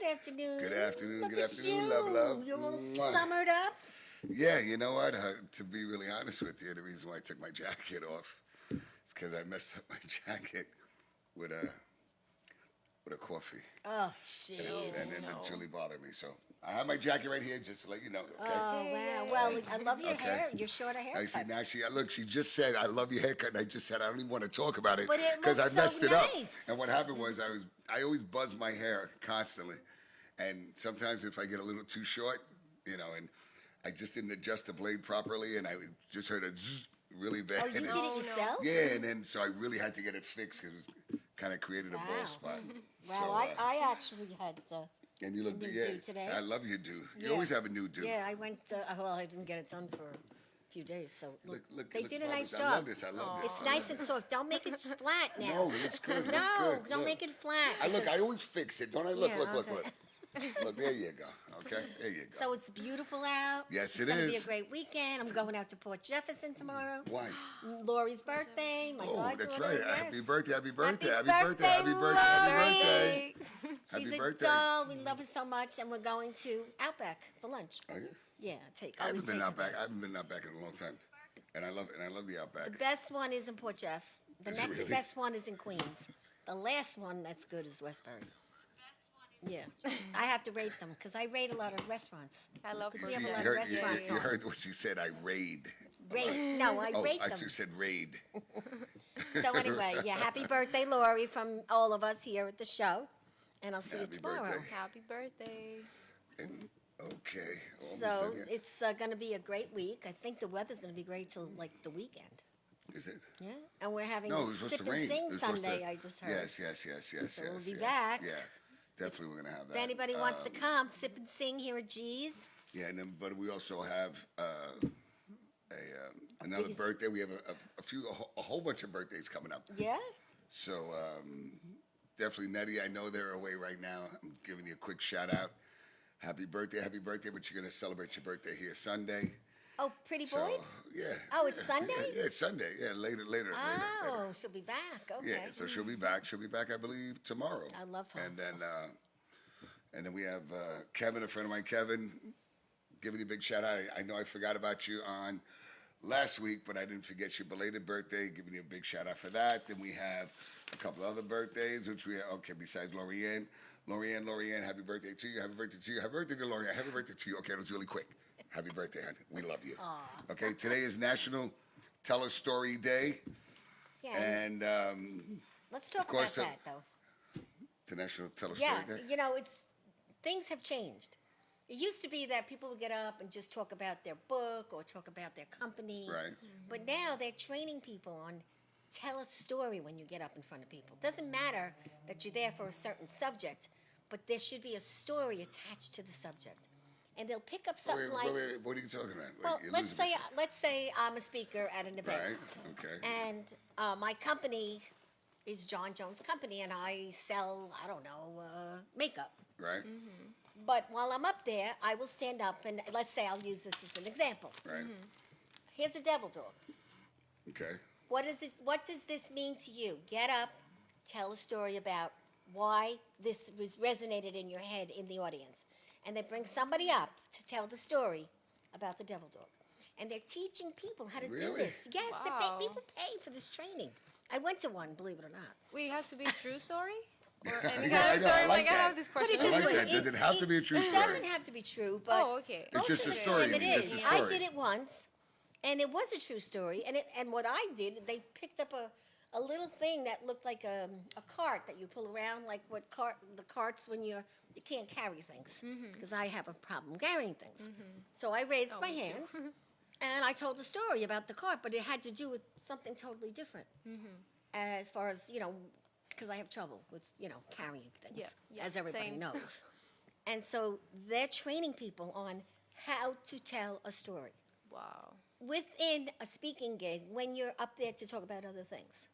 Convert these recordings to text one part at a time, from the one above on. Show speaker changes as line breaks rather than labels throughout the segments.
Good afternoon.
Good afternoon.
Look
Good
at
afternoon,
you.
love.
You're all
Mwah.
summered up.
Yeah, you know what? To be really honest with you, the reason why I took my jacket off is because I messed up my jacket with a coffee,
Oh,
and
jeez.
it's really bothered me. So I have my jacket right here, just to let you know. Okay.
Oh, wow. Well, I love your hair. Your shorter haircut.
I see now. She just said, "I love your haircut," and I just said, "I don't even want to talk about it
But it
because I
looks
messed
so
it up."
nice.
And what happened was, I always buzz my hair constantly, and sometimes if I get a little too short, and I just didn't adjust the blade properly, and I just heard a zzz really bad.
Oh, you did it yourself?
Yeah, and then so I really had to get it fixed because it kind of created a bald spot.
Well,
So,
I actually had
and you look,
a new
yeah,
do today.
I love your do. You
Yeah.
always have a new do.
Yeah, I went. Well, I didn't get it done for a few days, so
Look,
they
look,
did a
Mom,
nice
I
job.
love this. I love this.
It's
I
nice
love
and soft. Don't make it flat
this.
now.
No, it looks good. It
No,
looks good.
don't
Look.
make it flat.
I
because-
always fix it. Don't I? Look,
Yeah,
look,
okay.
look. Look, there you go. Okay, there you go.
So it's beautiful out.
Yes,
it's
it
gonna be a
is.
great weekend. I'm going out to Port Jefferson tomorrow.
Why?
Lori's birthday. My
Oh,
goddaughter.
that's right.
Yes.
Happy birthday, happy birthday,
Happy
happy birthday, happy birthday, happy
Lori.
birthday.
She's
Happy
a
birthday.
doll. We love her so much, and we're going to Outback for lunch.
Oh, yeah?
Yeah,
I
always
haven't been
take
out
her
back.
there.
I haven't been out back in a long time, and I love the Outback.
The best one is in Port Jeff. The
Is it
next
really?
best one is in Queens. The last one that's good is Westbury. Yeah, I have to rate them because I rate a lot of restaurants.
I love
We
See,
have a
you
lot of
heard,
restaurants
you
on.
heard what she said. I raid.
Rate? No, I
Oh,
rate
I
them.
just said raid.
So anyway, yeah, happy birthday, Lori, from all of us here at the show, and I'll see you
Happy
tomorrow.
birthday.
Happy birthday.
And, okay. almost
So
done yet.
it's going to be a great week. I think the weather's going to be great till like the weekend.
Is it?
Yeah, and we're having
No, it
a
was supposed
sip
to rain.
and sing
It was supposed
Sunday.
to-
I just heard.
Yes.
So we'll
yes,
be
yes.
back.
Yeah, definitely we're gonna have that.
If anybody wants to come, sip and sing here at G's.
Yeah, and then but we also have another
biggest-
birthday. We have a whole bunch of birthdays coming up.
Yeah.
So definitely Nettie. I know they're away right now. I'm giving you a quick shout out. Happy birthday, but you're gonna celebrate your birthday here Sunday.
Oh, pretty boy.
So yeah.
Oh, it's
yeah,
Sunday?
Yeah, it's Sunday. Yeah, later.
Oh, she'll be back. Okay.
Yeah, so she'll be back. She'll be back, I believe, tomorrow.
I love her.
And then we have Kevin, a friend of mine, Kevin, giving you a big shout out. I know I forgot about you on last week, but I didn't forget your belated birthday. Giving you a big shout out for that. Then we have a couple other birthdays, which we have, besides Lorianne, happy birthday to you. Happy birthday to you. Happy birthday to Lorianne. Happy birthday to you. Okay, that was really quick. Happy birthday, honey. We love you.
Aw.
Okay, today is National Tell a Story Day.
Yeah.
And
Let's talk
of course,
about that though.
the National Tell a
Yeah,
Story Day.
things have changed. It used to be that people would get up and just talk about their book or talk about their company.
Right.
But now they're training people on tell a story when you get up in front of people. It doesn't matter that you're there for a certain subject, but there should be a story attached to the subject. And they'll pick up something like,
Wait, what are you talking about? Wait,
well,
you're
let's
losing me.
say I'm a speaker at an event.
Right, okay.
And my company is John Jones Company, and I sell, I don't know, makeup.
Right,
But while I'm up there, I will stand up and let's say I'll use this as an example.
right.
Here's a devil dog.
Okay,
What does this mean to you? Get up, tell a story about why this resonated in your head in the audience. And they bring somebody up to tell the story about the devil dog. And they're teaching people how to do
Really?
this. Yes,
Wow.
people pay for this training. I went to one, believe it or not.
Wait, it has to be a true story? Or any
Yeah, I
kind of
know, I
story?
like
I
that.
have this
Put
question.
it this
like
way.
that. Does it have to be a true
It
story?
doesn't have to be true, but
Oh, okay.
It's just a
most of the
story.
time
It's
It
just
is.
a
I
story.
did it once, and it was a true story. And what I did, they picked up a little thing that looked like a cart that you pull around, like the carts when you can't carry things, because I have a problem carrying things. So I raised my
me too.
hand, and I told the story about the cart, but it had to do with something totally different, as far as because I have trouble with carrying things,
Yeah,
as everybody
same.
knows. And so they're training people on how to tell a story
Wow.
within a speaking gig when you're up there to talk about other things.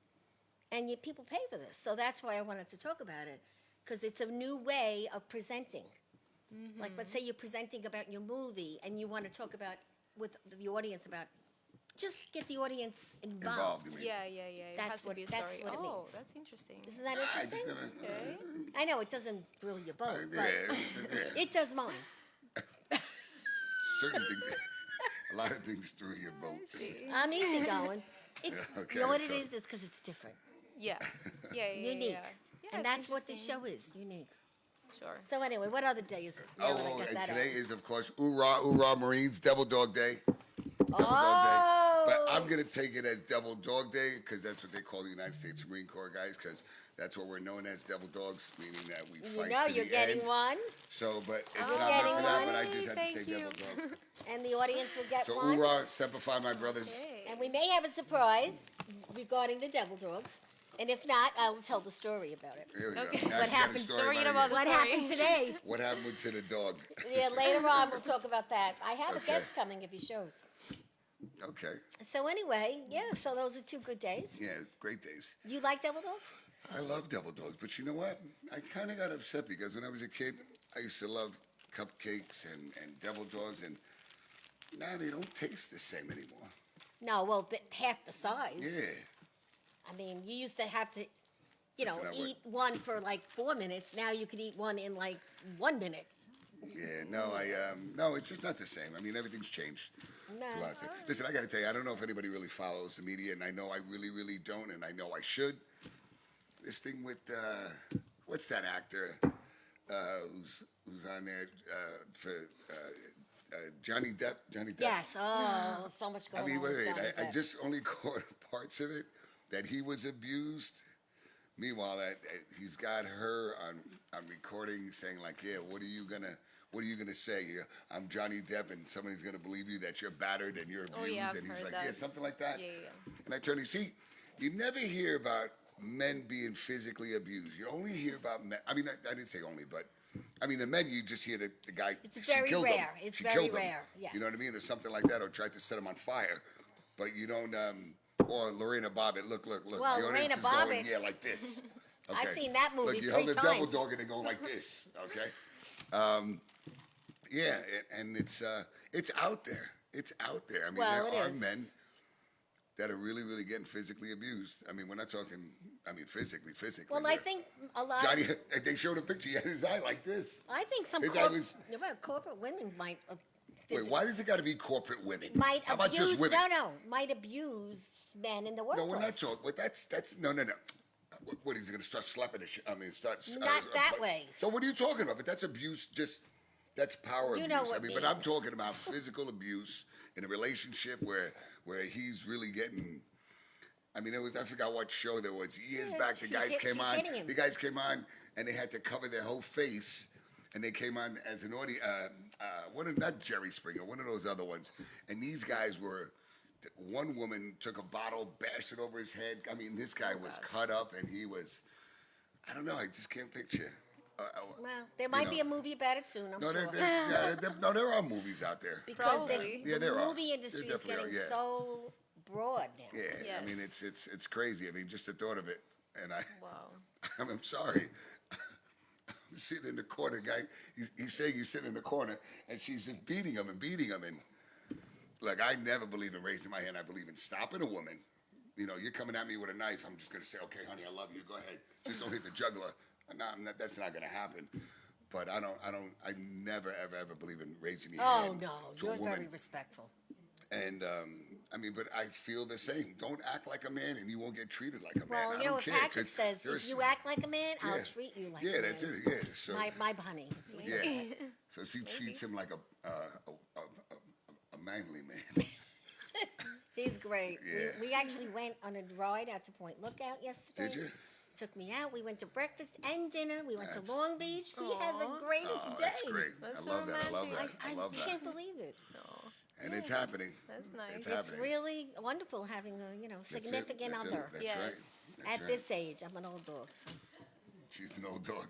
And people pay for this. So that's why I wanted to talk about it, because it's a new way of presenting. Like, let's say you're presenting about your movie and you want to talk about with the audience about, just get the audience involved.
Involved, you mean?
Yeah. It
That's
has to
what-
be a
that's
story.
what it
Oh,
means.
that's interesting.
Isn't that
I just
interesting?
never.
Okay.
I know it doesn't thrill your boat,
Yeah,
but
yeah.
it does mine.
Certain things, a lot of things through your boat.
See?
I'm easy going. It's
Okay,
you know what it
so-
is? It's because it's different,
Yeah. Yeah, yeah,
unique,
yeah. Yeah,
and
it's
that's what this
interesting.
show is, unique.
Sure.
So anyway, what other day is it? Now that I
Oh,
got
and
that
today
out.
is, of course, Oorah Marines, Devil Dog Day. Devil Dog Day. But
Oh.
I'm going to take it as Devil Dog Day because that's what they call the United States Marine Corps guys because that's what we're known as, Devil Dogs, meaning that we
You
fight
know
to
you're
the
getting
end.
one,
So, but it's
You're
not meant
getting
for that,
one.
but I just have to
Thank
say
you.
Devil Dog.
and the audience will get
So,
one.
Oorah, Semper my brothers.
Okay.
And we may have a surprise regarding the devil dogs. And if not, I will tell the story about it.
Here we
Okay.
go. Now
What
she's got a
happened?
story
Don't read
about
about
it.
the
What
story.
happened today?
What happened to the dog?
Yeah, later on we'll talk about that. I have a
Okay.
guest coming if he shows.
Okay.
So anyway, yeah, so those are 2 good days.
Yeah, great days.
Do you like devil dogs?
I love Devil Dogs, but you know what? I kind of got upset because when I was a kid, I used to love cupcakes and Devil Dogs, and now they don't taste the same anymore.
No, well, half the size.
Yeah.
I mean, you used to have to, you know,
That's not what-
eat one for like 4 minutes. Now you can eat one in like 1 minute.
Yeah, no, it's just not the same. I mean, everything's changed.
No.
throughout the- Listen, I got to tell you, I don't know if anybody really follows the media, and I know I really, really don't, and I know I should. This thing with what's that actor who's on there for Johnny Depp? Johnny Depp.
Yes. Oh, so much
I
going
mean,
on.
wait,
with Johnny
I
Depp.
just only caught parts of it that he was abused. Meanwhile, he's got her on recording saying like, "Yeah, what are you gonna say? Yeah, I'm Johnny Depp, and somebody's gonna believe you that you're battered and you're abused."
Oh, yeah, I've
and he's
heard
like,
that.
"Yeah, something like that."
Yeah, yeah.
And I turn to see, you never hear about men being physically abused. You only hear about men. I mean, I didn't say only, but I mean the men. You just hear the guy.
It's
she
very
killed him.
rare. It's
She
very
killed him.
rare, yes.
You know what I mean, or something like that, or tried to set him on fire. But you don't. Or Lorena Bobbitt. Look.
Well,
the audience
Lorena
is going,
Bobbitt-
yeah, like this.
I've
Okay.
seen that movie
Look, you
3
held the devil
times.
dog and they're going like this. Okay. Yeah, and it's out there. It's out there. I mean,
Well,
there
it
are
is.
men that are really, really getting physically abused. I mean, we're not talking. I mean, physically.
Well, I think a lot.
Johnny. They showed a picture. He had his eye like this.
I think some
His eye was-
corporate women might.
Wait, why does it got to be corporate women?
Might
How about
abuse.
just women?
Might abuse men in the workplace.
No, we're not talking. But that's no. What is he going to start slapping the shit? I mean, start.
Not that way.
So what are you talking about? But that's abuse. That's power
You
abuse.
know
I
what
mean,
me-
but I'm talking about physical abuse in a relationship where he's really getting. I mean, I forgot what show there was years
Yeah,
back. The guys
she's
came on.
hitting him.
The guys came on, and they had to cover their whole face, and they came on as an audience. Not Jerry Springer, one of those other ones. And these guys were. One woman took a bottle, bashed it over his head. I mean, this guy was cut up, and he was. I don't know. I just can't picture.
Well, there might
know.
be a movie about it soon. I'm
No,
sure.
there are movies out there.
Because
Probably.
Yeah,
the
there are.
movie industry
There
is
definitely
getting
are, yeah.
so broad now.
Yeah, I mean
Yes.
it's crazy. I mean, just the thought of it, and
Wow.
I'm sorry. I'm sitting in the corner, guy. He's saying he's sitting in the corner, and she's just beating him, and look, I never believe in raising my hand. I believe in stopping a woman. You know, you're coming at me with a knife. I'm just gonna say, okay, honey, I love you. Go ahead. Just don't hit the jugular. No, that's not gonna happen. But I never, ever believe in raising your
Oh
hand
no,
to a
you're
woman.
very respectful.
And I mean, but I feel the same. Don't act like a man, and you won't get treated like a man.
Well,
I
you know
don't
what
care,
Patrick
'cause
says:
there's-
if you act like a man, I'll
yeah.
treat you like
yeah,
a man.
that's it. Yeah, so
My honey. He says that.
so she treats him like a manly man.
He's great.
Yeah.
We actually went on a ride out to Point Lookout yesterday.
Did you?
Took me out. We went to breakfast and dinner. We went
That's-
to Long Beach. We had the
Aw.
greatest
Oh,
day.
that's great.
That's
I
so
love that. I love that.
romantic.
I
love that.
can't believe it.
No.
And it's happening.
That's nice.
It's
It's
happening.
really wonderful having a
That's it.
significant
That's it.
other.
That's
Yes.
right. That's
At
right.
this age, I'm an old dog. So.
She's an old dog.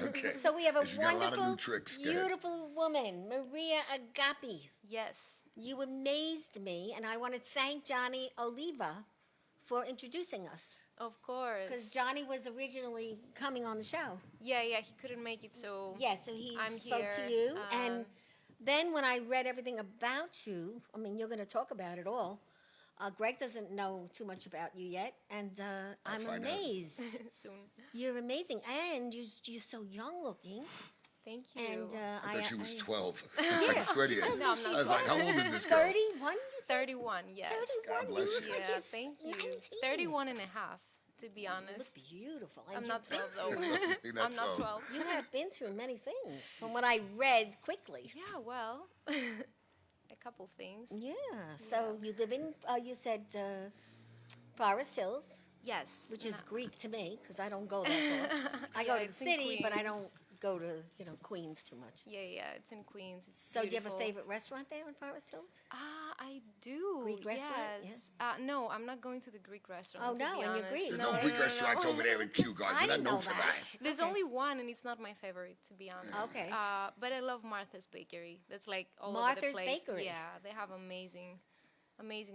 Okay.
So we have a
And she's got a lot of
wonderful,
new tricks. Go ahead.
beautiful woman, Maria Agapi.
Yes.
You amazed me, and I want to thank Johnny Oliva for introducing us.
Of course.
Because Johnny was originally coming on the show.
Yeah, he couldn't make it, so
Yeah, so he
I'm
spoke to
here,
you. And then when I read everything about you, I mean, you're going to talk about it all. Greg doesn't know too much about you yet, and I'm
find out.
amazed.
Soon.
You're amazing, and you're so young looking.
Thank you.
And
I thought she was 12.
Yeah,
I swear to
she
you.
tells me
No, I'm
she's
not
I was like, how old is this girl?
31. You said
31, yes.
31.
God bless
you look
you.
like
Yeah,
you're
thank you.
19.
31 and a half, to be
You
honest.
look beautiful. and
I'm
you've
not
been
12 though.
through-
You're not
I'm not
12.
12.
You have been through many things, from what I read quickly.
Yeah, well, a couple things.
Yeah. So you live in, you said Forest Hills,
Yes.
which is
no.
Greek to me because I don't go that far. I go
Yeah,
to the
it's in
city, but I don't
Queens.
go to Queens too much.
Yeah, it's in Queens. It's
So do you have a
beautiful.
favorite restaurant there in Forest Hills?
I do.
Greek restaurant?
Yes. No, I'm not going to the Greek restaurant.
Oh,
to
no,
be
and you're
honest.
Greek.
There's
No,
no
no,
Greek
no, no,
restaurants
no.
over there in Kew, guys.
I
We're not
didn't know
known for
that.
that.
There's
Okay.
only one, and it's not my favorite, to be honest.
Okay.
But I love Martha's Bakery. That's like all over
Martha's
the place.
Bakery.
Yeah, they have amazing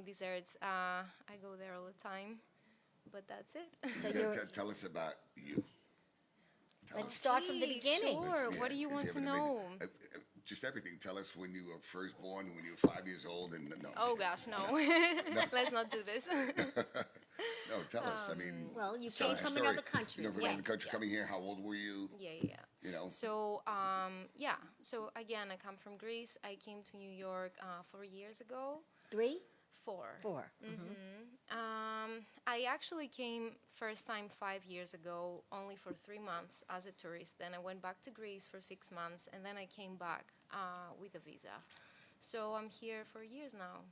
desserts. I go there all the time. But that's it.
So
You
you're.
gotta tell us about you. Tell
Let's
us.
start from the
Okay,
beginning.
Sure.
Yeah,
What do you
'cause
want
have
to
an
know?
amazing- just everything. Tell us when you were first born, when you were 5 years old, and no.
Oh gosh, no. Let's not do this.
No, tell us. I mean,
Well, you
tell
came
us
from
your story.
another country.
You know, from
Yeah,
another country
yeah.
coming here. How old were you?
Yeah.
You know.
So, yeah. So again, I come from Greece. I came to New York 4 years ago.
3,
4.
4.
I actually came first time 5 years ago, only for 3 months as a tourist. Then I went back to Greece for 6 months, and then I came back with a visa. So I'm here for years now.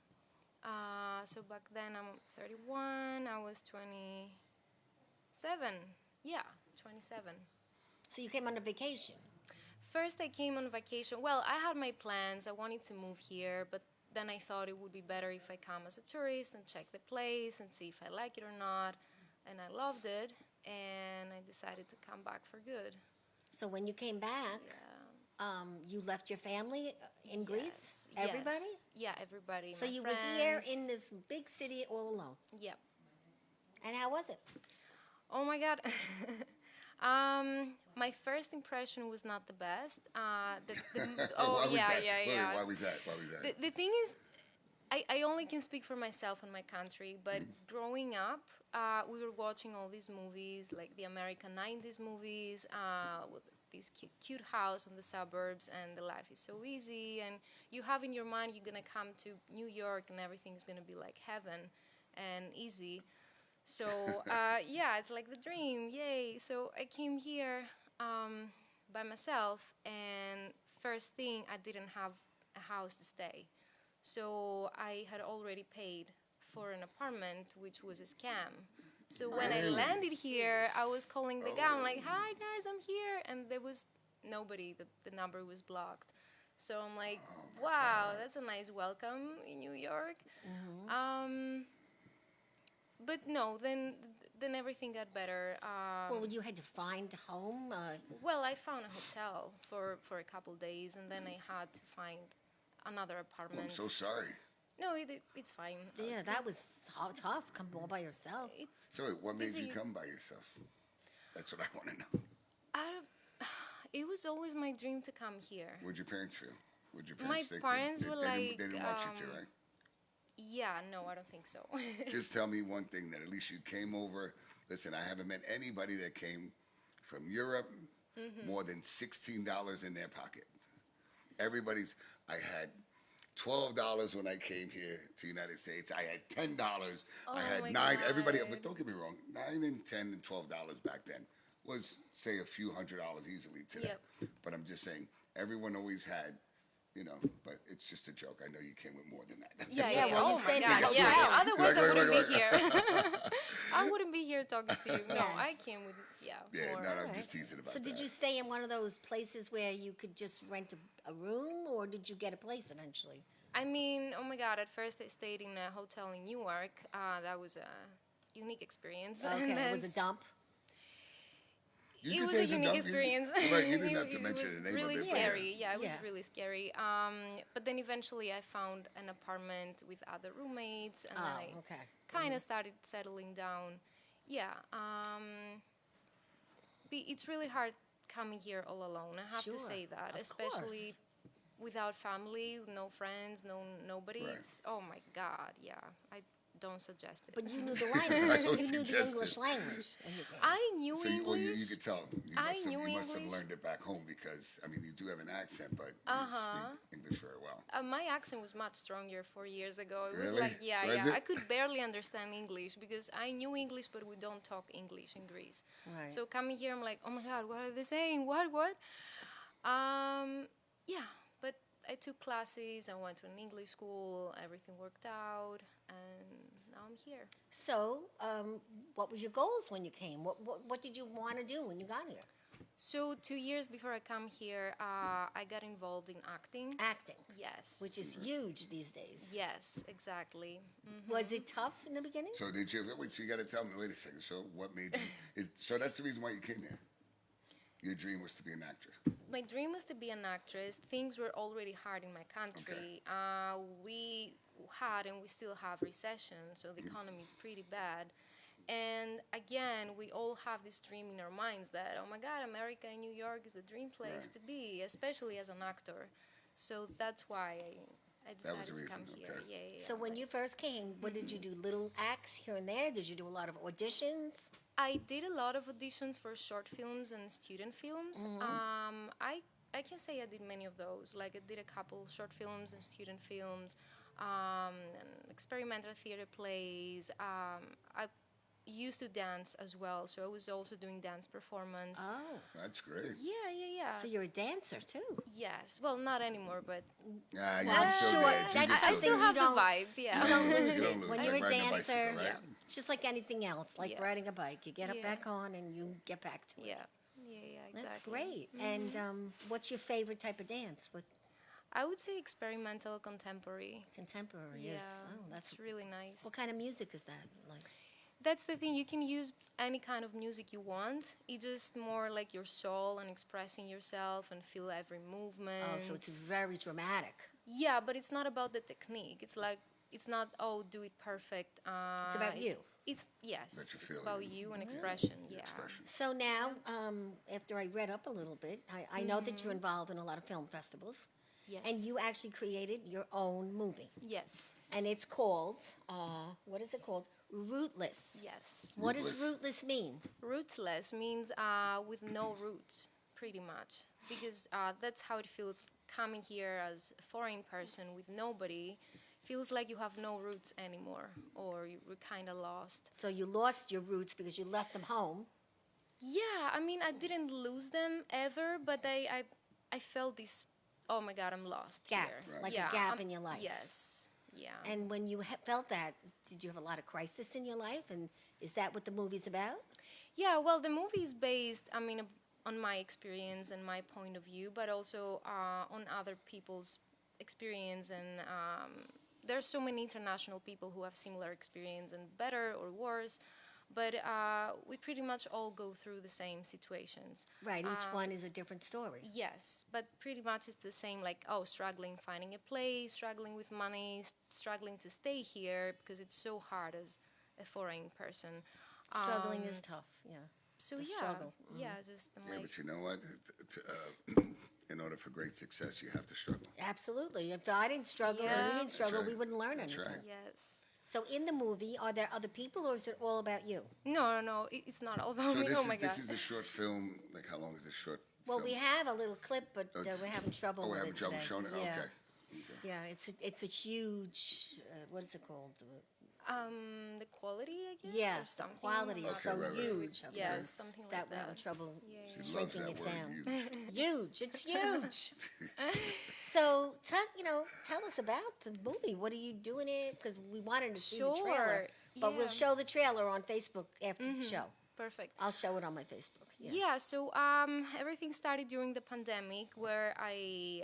So back then I'm 31. I was 27. Yeah, 27.
So you came on a vacation.
First, I came on vacation. Well, I had my plans. I wanted to move here, but then I thought it would be better if I come as a tourist and check the place and see if I like it or not. And I loved it, and I decided to come back for good.
So when you came back,
Yeah.
you left your family in Greece?
Yes,
Everybody?
yes. Yeah, everybody.
So
my
you were here
friends.
in this big city all alone.
Yep.
And how was it?
Oh my God. My first impression was not the best.
Why was
yeah,
that?
yeah,
Wait,
yeah.
Why was that? Why was that?
The thing is, I only can speak for myself and my country, but growing up, we were watching all these movies, like the American 90s movies, with this cute house in the suburbs, and the life is so easy, and you have in your mind you're gonna come to New York and everything's gonna be like heaven and easy. So yeah, it's like the dream, yay. So I came here by myself, and first thing, I didn't have a house to stay. So I had already paid for an apartment, which was a scam. So when I
Really?
landed here, I was calling the guy, I'm like, hi guys, I'm here. And there was nobody, the number was blocked. So I'm like, wow, that's a nice welcome in New York. But no, then everything got better.
Well, you had to find a home.
Well, I found a hotel for a couple days, and then I had to find another
Oh,
apartment.
I'm so sorry.
No, it's fine.
Yeah, that was tough. Come all by yourself.
So wait, what made
Busy.
you come by yourself? That's what I want to know.
It was always my dream to come here.
What'd your parents feel? What'd your
My
parents think?
parents were
they didn't
like,
want you to, right?
Yeah, no, I don't think so.
Just tell me one thing, that at least you came over. Listen, I haven't met anybody that came from Europe more than $16 in their pocket. I had $12 when I came here to the United States. I had $10. I had
my
$9. Everybody,
God.
but don't get me wrong, $9 and $10 and $12 back then was, say, a few $100s easily today.
Yep.
But I'm just saying, everyone always had, but it's just a joke. I know you came with more than that.
Yeah.
well, you
Oh my
stayed in
God.
the
Yeah.
hotel.
Otherwise, I
Right,
wouldn't
right,
be here. I wouldn't be here talking to you. No,
Yes.
I came with
Yeah,
more.
no, I'm
Alright.
just teasing about
So
that.
did you stay in one of those places where you could just rent a room, or did you get a place eventually?
I mean, oh my God! At first, I stayed in a hotel in Newark. That was a unique experience.
Okay,
And
it was
then
a dump.
You
It
can
was
say
a
it's
unique
dump.
experience.
Right, you didn't have to
It
mention
was
the name
really
of it. but yeah.
scary. Yeah, it was
Yeah.
really scary. But then eventually I found an apartment with other roommates, and then I
Okay.
kind of started settling down. Yeah. It's really hard coming here all alone. I have
Sure,
to say that,
of
especially without family, no friends, nobody.
Right.
It's, oh my God, yeah. I don't suggest it.
But you knew the
I
language.
don't
You knew the
suggest
English
it.
language. when you came.
I knew
So you, well,
English.
you could tell.
I
You
knew
must have
English.
learned it back home because, I mean, you do have an accent, but
Uh-huh.
you speak English very well.
My accent was much stronger 4 years ago. It was
Really?
like, yeah,
Was
yeah.
it?
I could barely understand English because I knew English, but we don't talk English in Greece.
Right.
So coming here, I'm like, oh my God, what are they saying? What? Yeah, but I took classes. I went to an English school. Everything worked out, and now I'm here.
So, what was your goals when you came? What did you want to do when you got here?
So 2 years before I come here, I got involved in acting.
Acting,
Yes.
which is huge these days.
Yes, exactly.
Was it tough in the beginning?
So did you, wait, so you got to tell me, wait a second, so what made you, so that's the reason why you came here? Your dream was to be an actress.
My dream was to be an actress. Things were already hard in my country. We had and we still have recession, so the economy is pretty bad. And again, we all have this dream in our minds that, oh my God, America and New York is the dream place
Right.
to be, especially as an actor. So that's why I
That was
decided
the
to come
reason,
here.
okay.
Yeah.
So when you first came, what did you do? Little acts here and there? Did you do a lot of auditions?
I did a lot of auditions for short films and student films. I can say I did many of those. Like I did a couple short films and student films, and experimental theater plays. I used to dance as well, so I was also doing dance performance.
Oh,
That's great.
Yeah.
so you're a dancer too.
Yes. Well, not anymore, but
Ah, you
I'm
can still
sure
dance. You
that's
can
I
something
still
you
have the
don't-
vibes. Yeah.
You don't
Yeah,
lose
you
it.
don't lose
When
it.
you're a
Like riding a
dancer,
bicycle, right?
it's just like anything else, like
Yeah.
riding a bike. You get up
Yeah.
back on and you get back to it.
Yeah. Exactly.
That's great. And what's your favorite type of dance? What
I would say experimental contemporary.
contemporary
Yeah.
is? Oh, that's
It's really nice.
what kind of music is that? Like,
That's the thing. You can use any kind of music you want. It's just more like your soul and expressing yourself and feel every movement.
oh, so it's very dramatic.
Yeah, but it's not about the technique. It's like it's not do it perfect.
It's about you.
It's yes.
That you
It's
feel
about
it.
you and expression. Yeah.
Expression.
So now, after I read up a little bit, I know that you're involved in a lot of film festivals,
Yes.
and you actually created your own movie,
Yes.
and it's called what is it called? Rootless.
Yes.
What does
Rootless?
rootless mean?
Rootless means with no roots, pretty much, because that's how it feels coming here as a foreign person with nobody. Feels like you have no roots anymore, or you're kind of lost.
So you lost your roots because you left them home.
Yeah, I mean, I didn't lose them ever, but I felt this. Oh my God, I'm lost
Gap,
here.
like a
Yeah,
gap in your life.
Yes. Yeah.
And when you felt that, did you have a lot of crisis in your life? And is that what the movie's about?
Yeah, well, the movie is based, I mean, on my experience and my point of view, but also on other people's experience. And there's so many international people who have similar experience and better or worse. But we pretty much all go through the same situations.
Right, each one is a different story.
Yes, but pretty much it's the same, like, struggling finding a place, struggling with money, struggling to stay here because it's so hard as a foreign person.
Struggling is tough, yeah.
So
the
yeah,
struggle.
yeah, just I'm
Yeah,
like,
but you know what? In order for great success, you have to struggle.
Absolutely. If I didn't struggle or
Yeah.
you didn't struggle,
right.
we wouldn't learn
That's
anything.
right.
yes.
So in the movie, are there other people or is it all about you?
No, it's not all about
So
me.
this
Oh
is
my God.
this is a short film. Like how long is this short?
Well,
film?
we have a little clip, but
Oh,
we're having trouble
Oh,
with
we're having
it
trouble
today.
showing it.
Yeah.
Okay.
Yeah, it's a huge, what is it called?
The quality, I guess.
Yeah,
or
the
something.
quality is
Okay,
so
right, right.
huge.
Yeah,
okay,
something like
that
that.
we're having trouble
Yeah.
She loves
shrinking
that
it
word.
down.
Huge.
Huge. It's huge. So tell us about the movie. What are you doing it? Because we wanted to see the trailer,
Sure,
but we'll
yeah.
show the trailer on Facebook after the show.
Perfect.
I'll show it on my Facebook. Yeah.
Yeah, so everything started during the pandemic where I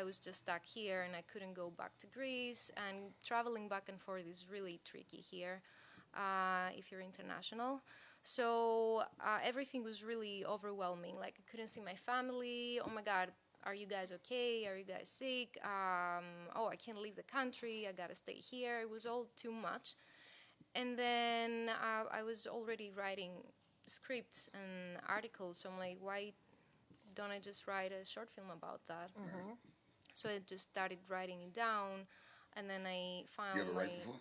was just stuck here and I couldn't go back to Greece, and traveling back and forth is really tricky here if you're international. So everything was really overwhelming. Like I couldn't see my family. Oh my God, are you guys okay? Are you guys sick? I can't leave the country. I gotta stay here. It was all too much. And then I was already writing scripts and articles, so I'm like, why don't I just write a short film about that? So I just started writing it down, and then I found
You ever write before?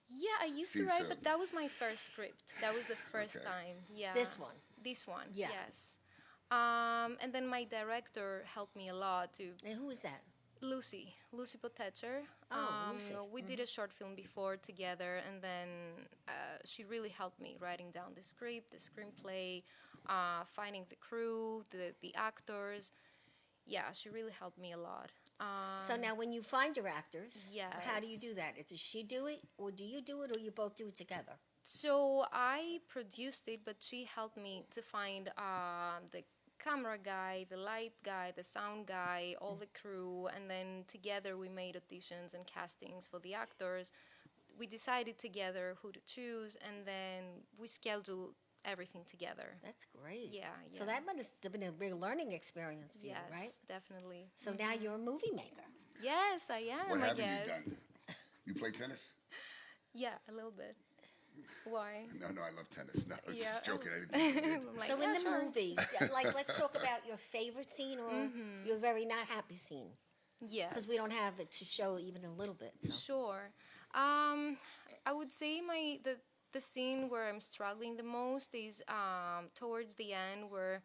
Yeah, I used to
See,
write,
so-
but that was my first script. That was the first
Okay.
time. Yeah.
This one.
This one.
Yeah.
Yes. And then my director helped me a lot to
And who is that?
Lucy Potecher.
Oh, Lucy.
We did a short film before together, and then she really helped me writing down the script, the screenplay, finding the crew, the actors. Yeah, she really helped me a lot.
So now, when you find your actors, how do you
Yes.
do that? Does she do it, or do you do it, or you both do it together?
So I produced it, but she helped me to find the camera guy, the light guy, the sound guy, all the crew, and then together we made auditions and castings for the actors. We decided together who to choose, and then we scheduled everything together.
That's great.
Yeah,
So
yeah.
that must have been a real learning experience for
Yes,
you, right?
definitely.
So now you're a movie maker.
Yes, I am.
What
I
haven't
guess.
you done? You play tennis?
Yeah, a little bit. Why?
No, I love tennis. No, I was
Yeah.
just joking. Anything you did.
I'm like,
So in
yeah,
the
sure.
movie, like, let's talk about your favorite scene or your very not happy scene,
Yes.
because we don't have it to show even a little bit. So.
Sure. I would say the scene where I'm struggling the most is towards the end, where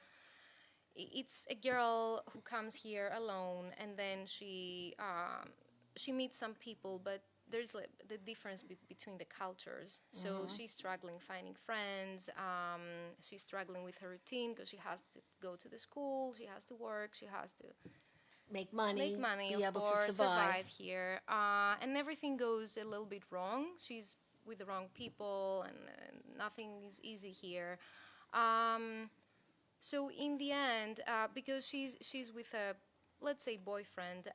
it's a girl who comes here alone, and then she meets some people, but there's like the difference between the cultures. So she's struggling finding friends. She's struggling with her routine because she has to go to the school, she has to work, she has to
Make money,
make money,
be
of
able
course,
to survive.
here, and everything goes a little bit wrong. She's with the wrong people, and nothing is easy here. So in the end, because she's with a, let's say, boyfriend,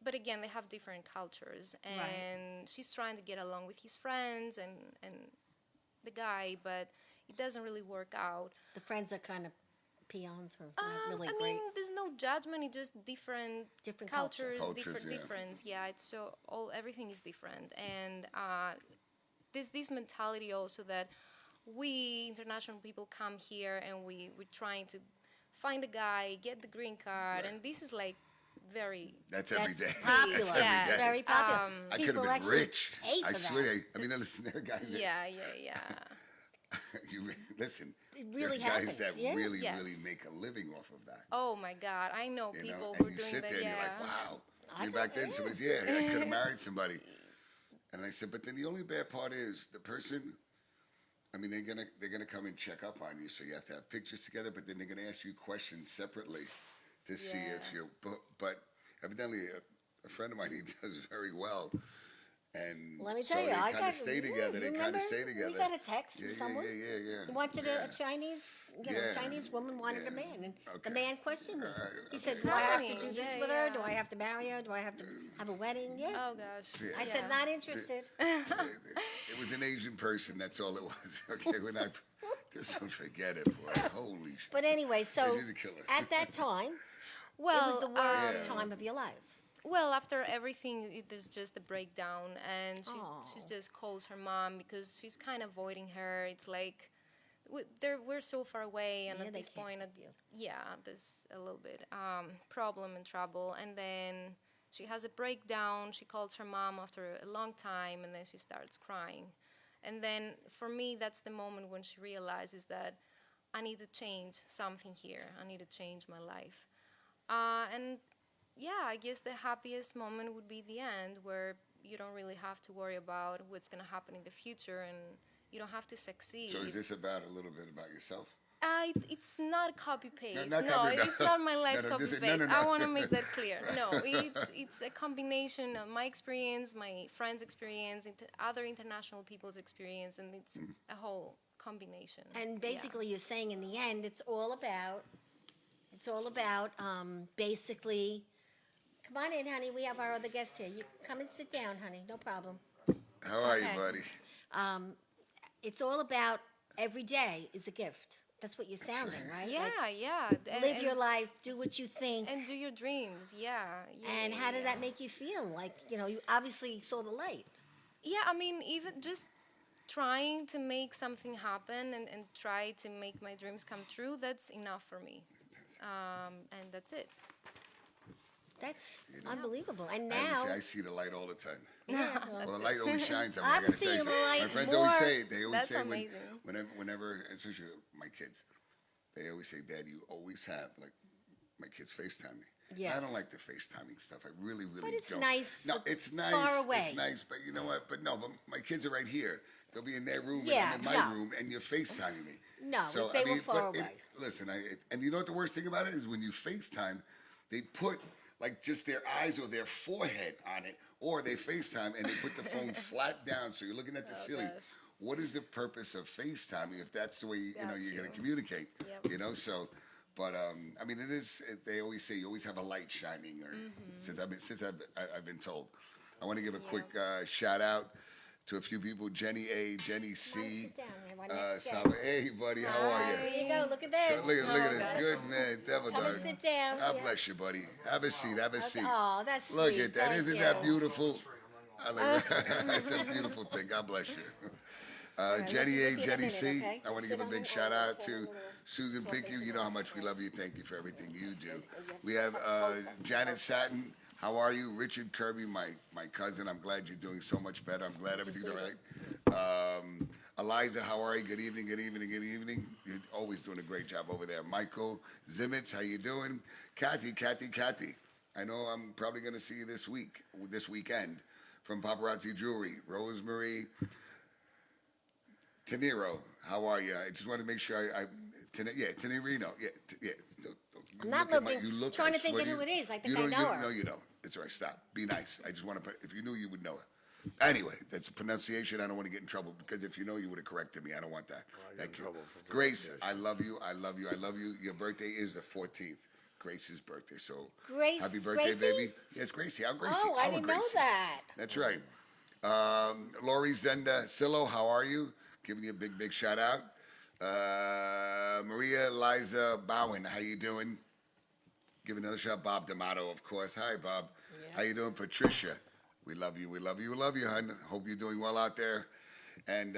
but again they have different cultures, and
Right.
she's trying to get along with his friends and the guy, but it doesn't really work out.
The friends are kind of peons or not really
I
great.
mean, there's no judgment. It's just different,
Different culture.
cultures,
Cultures, yeah.
difference. Yeah, it's so everything is different, and there's this mentality also that we international people come here and we're trying to find a guy, get the green card,
Right.
and this is like very
That's every day.
That's popular.
That's every
Yes.
day.
It's very popular.
I could
People
have been
actually
rich.
pay for
I
that.
swear. I mean, listen, there are guys that
yeah.
listen.
It really
there are
happens,
guys that
yeah.
really
Yes.
make a living off of that.
Oh my God, I know
You
people
know,
who
and
are
you
doing
sit
that.
there and
Yeah.
you're like, wow. I mean,
I
back
know,
then,
yeah.
somebody, I could have married somebody. And I said, but then the only bad part is the person. I mean, they're gonna come and check up on you, so you have to have pictures together. But then they're gonna ask you questions separately to see if
Yeah.
you're. But evidently, a friend of mine, he does very well. And
Let me
so
tell you,
they
I
kind
got
of stay together. They kind
remember?
of stay together.
We got a text
Yeah,
from someone.
Yeah.
He wanted
yeah.
a Chinese,
Yeah.
Chinese woman wanted a
Yeah.
man, and the
Okay.
man questioned me. He said,
okay.
"Do I have to do
Happening.
this
Yeah,
with her?
yeah.
Do I have to marry her? Do I have to have a wedding?" Yeah.
Oh gosh.
Yeah.
I said,
Yeah.
"Not interested."
It was an Asian person. That's all it was. Okay, when I just don't forget it, boy. Holy shit.
But anyway, so
She's a killer.
at that time,
Well,
it was the worst
Yeah.
time of your life.
Well, after everything, there's just a breakdown, and she
Oh.
just calls her mom because she's kind of avoiding her. It's like we're so far away, and
Yeah,
at
they
this
can't
point,
help you.
yeah, there's a little bit problem and trouble, and then she has a breakdown. She calls her mom after a long time, and then she starts crying, and then for me, that's the moment when she realizes that I need to change something here. I need to change my life, and yeah, I guess the happiest moment would be the end, where you don't really have to worry about what's going to happen in the future, and you don't have to succeed.
So is this about a little bit about yourself?
It's not copy paste.
not
No,
copy- no.
it's not my life
No,
copy
this is-
paste.
no.
I want to make that clear. No, it's a combination of my experience, my friends' experience, other international people's experience, and it's a whole combination.
And
Yeah.
basically, you're saying in the end, it's all about basically. Come on in, honey. We have our other guest here. You come and sit down, honey. No problem.
How are
Okay.
you, buddy?
It's all about every day is a gift. That's what you're sounding, right?
Yeah,
Like,
yeah.
live your life, do what you think.
and do your dreams. Yeah.
And how did
yeah.
that make you feel? Like, you obviously saw the light.
Yeah, I mean, even just trying to make something happen and try to make my dreams come true, that's enough for me. And that's it.
That's
You know?
unbelievable. And
I
now,
see the light all the time.
yeah,
Well, the light always shines on me.
I'm
I gotta tell you
seeing the
something.
light
My friends
more.
always say it. They always
That's
say
amazing.
whenever, especially my kids, they always say, "Dad, you always have like." My kids FaceTime me.
Yes.
I don't like the FaceTiming stuff. I really
But it's
don't.
nice
No,
with
it's nice.
far away.
It's nice, but you know what? But my kids are right here. They'll be in their room
Yeah,
and I'm in my
no.
room, and you're FaceTiming me.
No, if they were far away.
Listen, and you know what the worst thing about it is when you FaceTime, they put like just their eyes or their forehead on it, or they FaceTime and they put the phone flat down so you're looking at the ceiling.
gosh.
What is the purpose of FaceTiming if that's the way you're
Got
going to
you.
communicate?
Yep.
You know, so. But I mean, they always say you always have a light shining, or since I've been told. I want to give a quick shout out to a few people: Jenny A, Jenny C,
Sit down there, right next to
Saba. Hey, buddy, how are
There
you?
you go. Look at this.
Look at
Oh,
it.
gosh.
Good man, devil
Have
dog.
a sit down.
God
Yeah.
bless you, buddy. Have a seat. Have a seat.
Oh, that's sweet.
Look at that.
Thank
Isn't
you.
that beautiful? I like That's a beautiful thing. God bless you. Jenny
we'll
A,
give you a
Jenny
minute,
C.
okay?
I want to
Sit
give a
on
big
the
shout
elbow,
out
put a
to
little
Susan
talking
Pinky. You know how much we love you. Thank you for everything you do. We
Yeah.
have Janet Satin. How are you? Richard Kirby, my cousin. I'm glad you're doing so much better. I'm glad everything's all right. Eliza, how are you? Good evening, good evening, good evening. You're always doing a great job over there. Michael Zimitz, how you doing? Kathy. I know I'm probably going to see you this weekend from Paparazzi Jewelry. Rosemary Tenero, how are you? I just want to make sure Tenerino. Yeah.
I'm not looking. Trying to think of who it is. I think I know her.
No, you don't. It's all right. Stop. Be nice. I just want to put. If you knew, you would know her. Anyway, that's a pronunciation. I don't want to get in trouble because if you know, you would have corrected me. I don't want that. Thank you. Grace, I love you. I love you. I love you. Your birthday is the 14th. Grace's birthday. So
Grace-
happy birthday,
Gracie?
baby. Yes, Gracie. I'm Gracie.
Oh, I
Our
didn't know
Gracie.
that.
That's right. Lori Zenda Sillo, how are you? Giving you a big shout out. Maria Liza Bowen, how you doing? Giving another shout. Bob D'Amato, of course. Hi, Bob.
Yeah.
How you doing, Patricia? We love you. We love you. We love you, hon. Hope you're doing well out there. And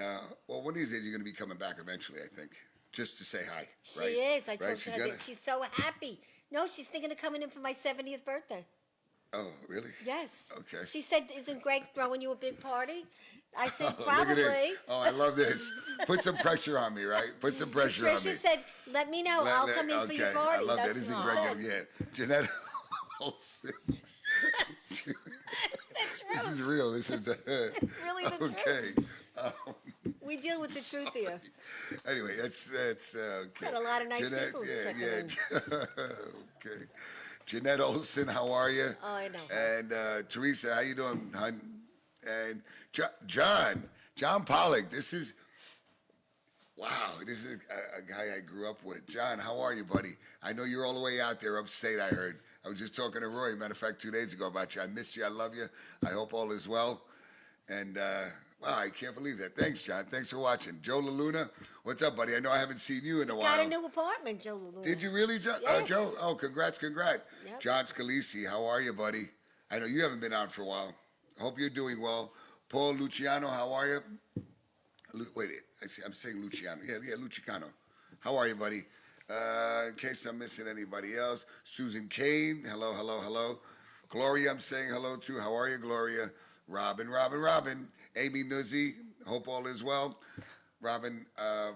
well, one of these days you're going to be coming back eventually, I think, just to say hi.
She
right?
is. I
Right?
told
She's
her
gonna-
that she's so happy. No, she's thinking of coming in for my 70th birthday.
Oh, really?
Yes.
Okay.
She said, "Isn't Greg throwing you a big party?" I said,
Look at this.
"Probably."
Oh, I love this. Put some pressure on me, right? Put some pressure on me.
Tricia said, "Let me know. I'll come in for your
Okay,
party."
I love that.
That's
This is
what
Greg.
she said.
Yeah. Jeanette Olsen. This is real. This is
really the
okay.
We deal with the truth here.
Anyway, that's okay.
Got a lot of nice people checking in.
Okay. Jeanette Olsen, how are you?
Oh, I know her.
And Teresa, how you doing, hon? And John Pollock. This is a guy I grew up with. John, how are you, buddy? I know you're all the way out there upstate, I heard. I was just talking to Roy, matter of fact, 2 days ago about you. I miss you. I love you. I hope all is well. And, wow, I can't believe that. Thanks, John. Thanks for watching. Joe LaLuna, what's up, buddy? I know I haven't seen you in a while.
Got a new apartment, Joe Lulu.
Did you really, Joe?
Yes.
Joe? Oh, congrats.
Yep.
John Scalisi, how are you, buddy? I know you haven't been on for a while. Hope you're doing well. Paul Luciano, how are you? I'm saying Luciano. Yeah, Luciano. How are you, buddy? In case I'm missing anybody else, Susan Kane, hello. Gloria, I'm saying hello to. How are you, Gloria? Robin. Amy Nuzzi, hope all is well. Robin,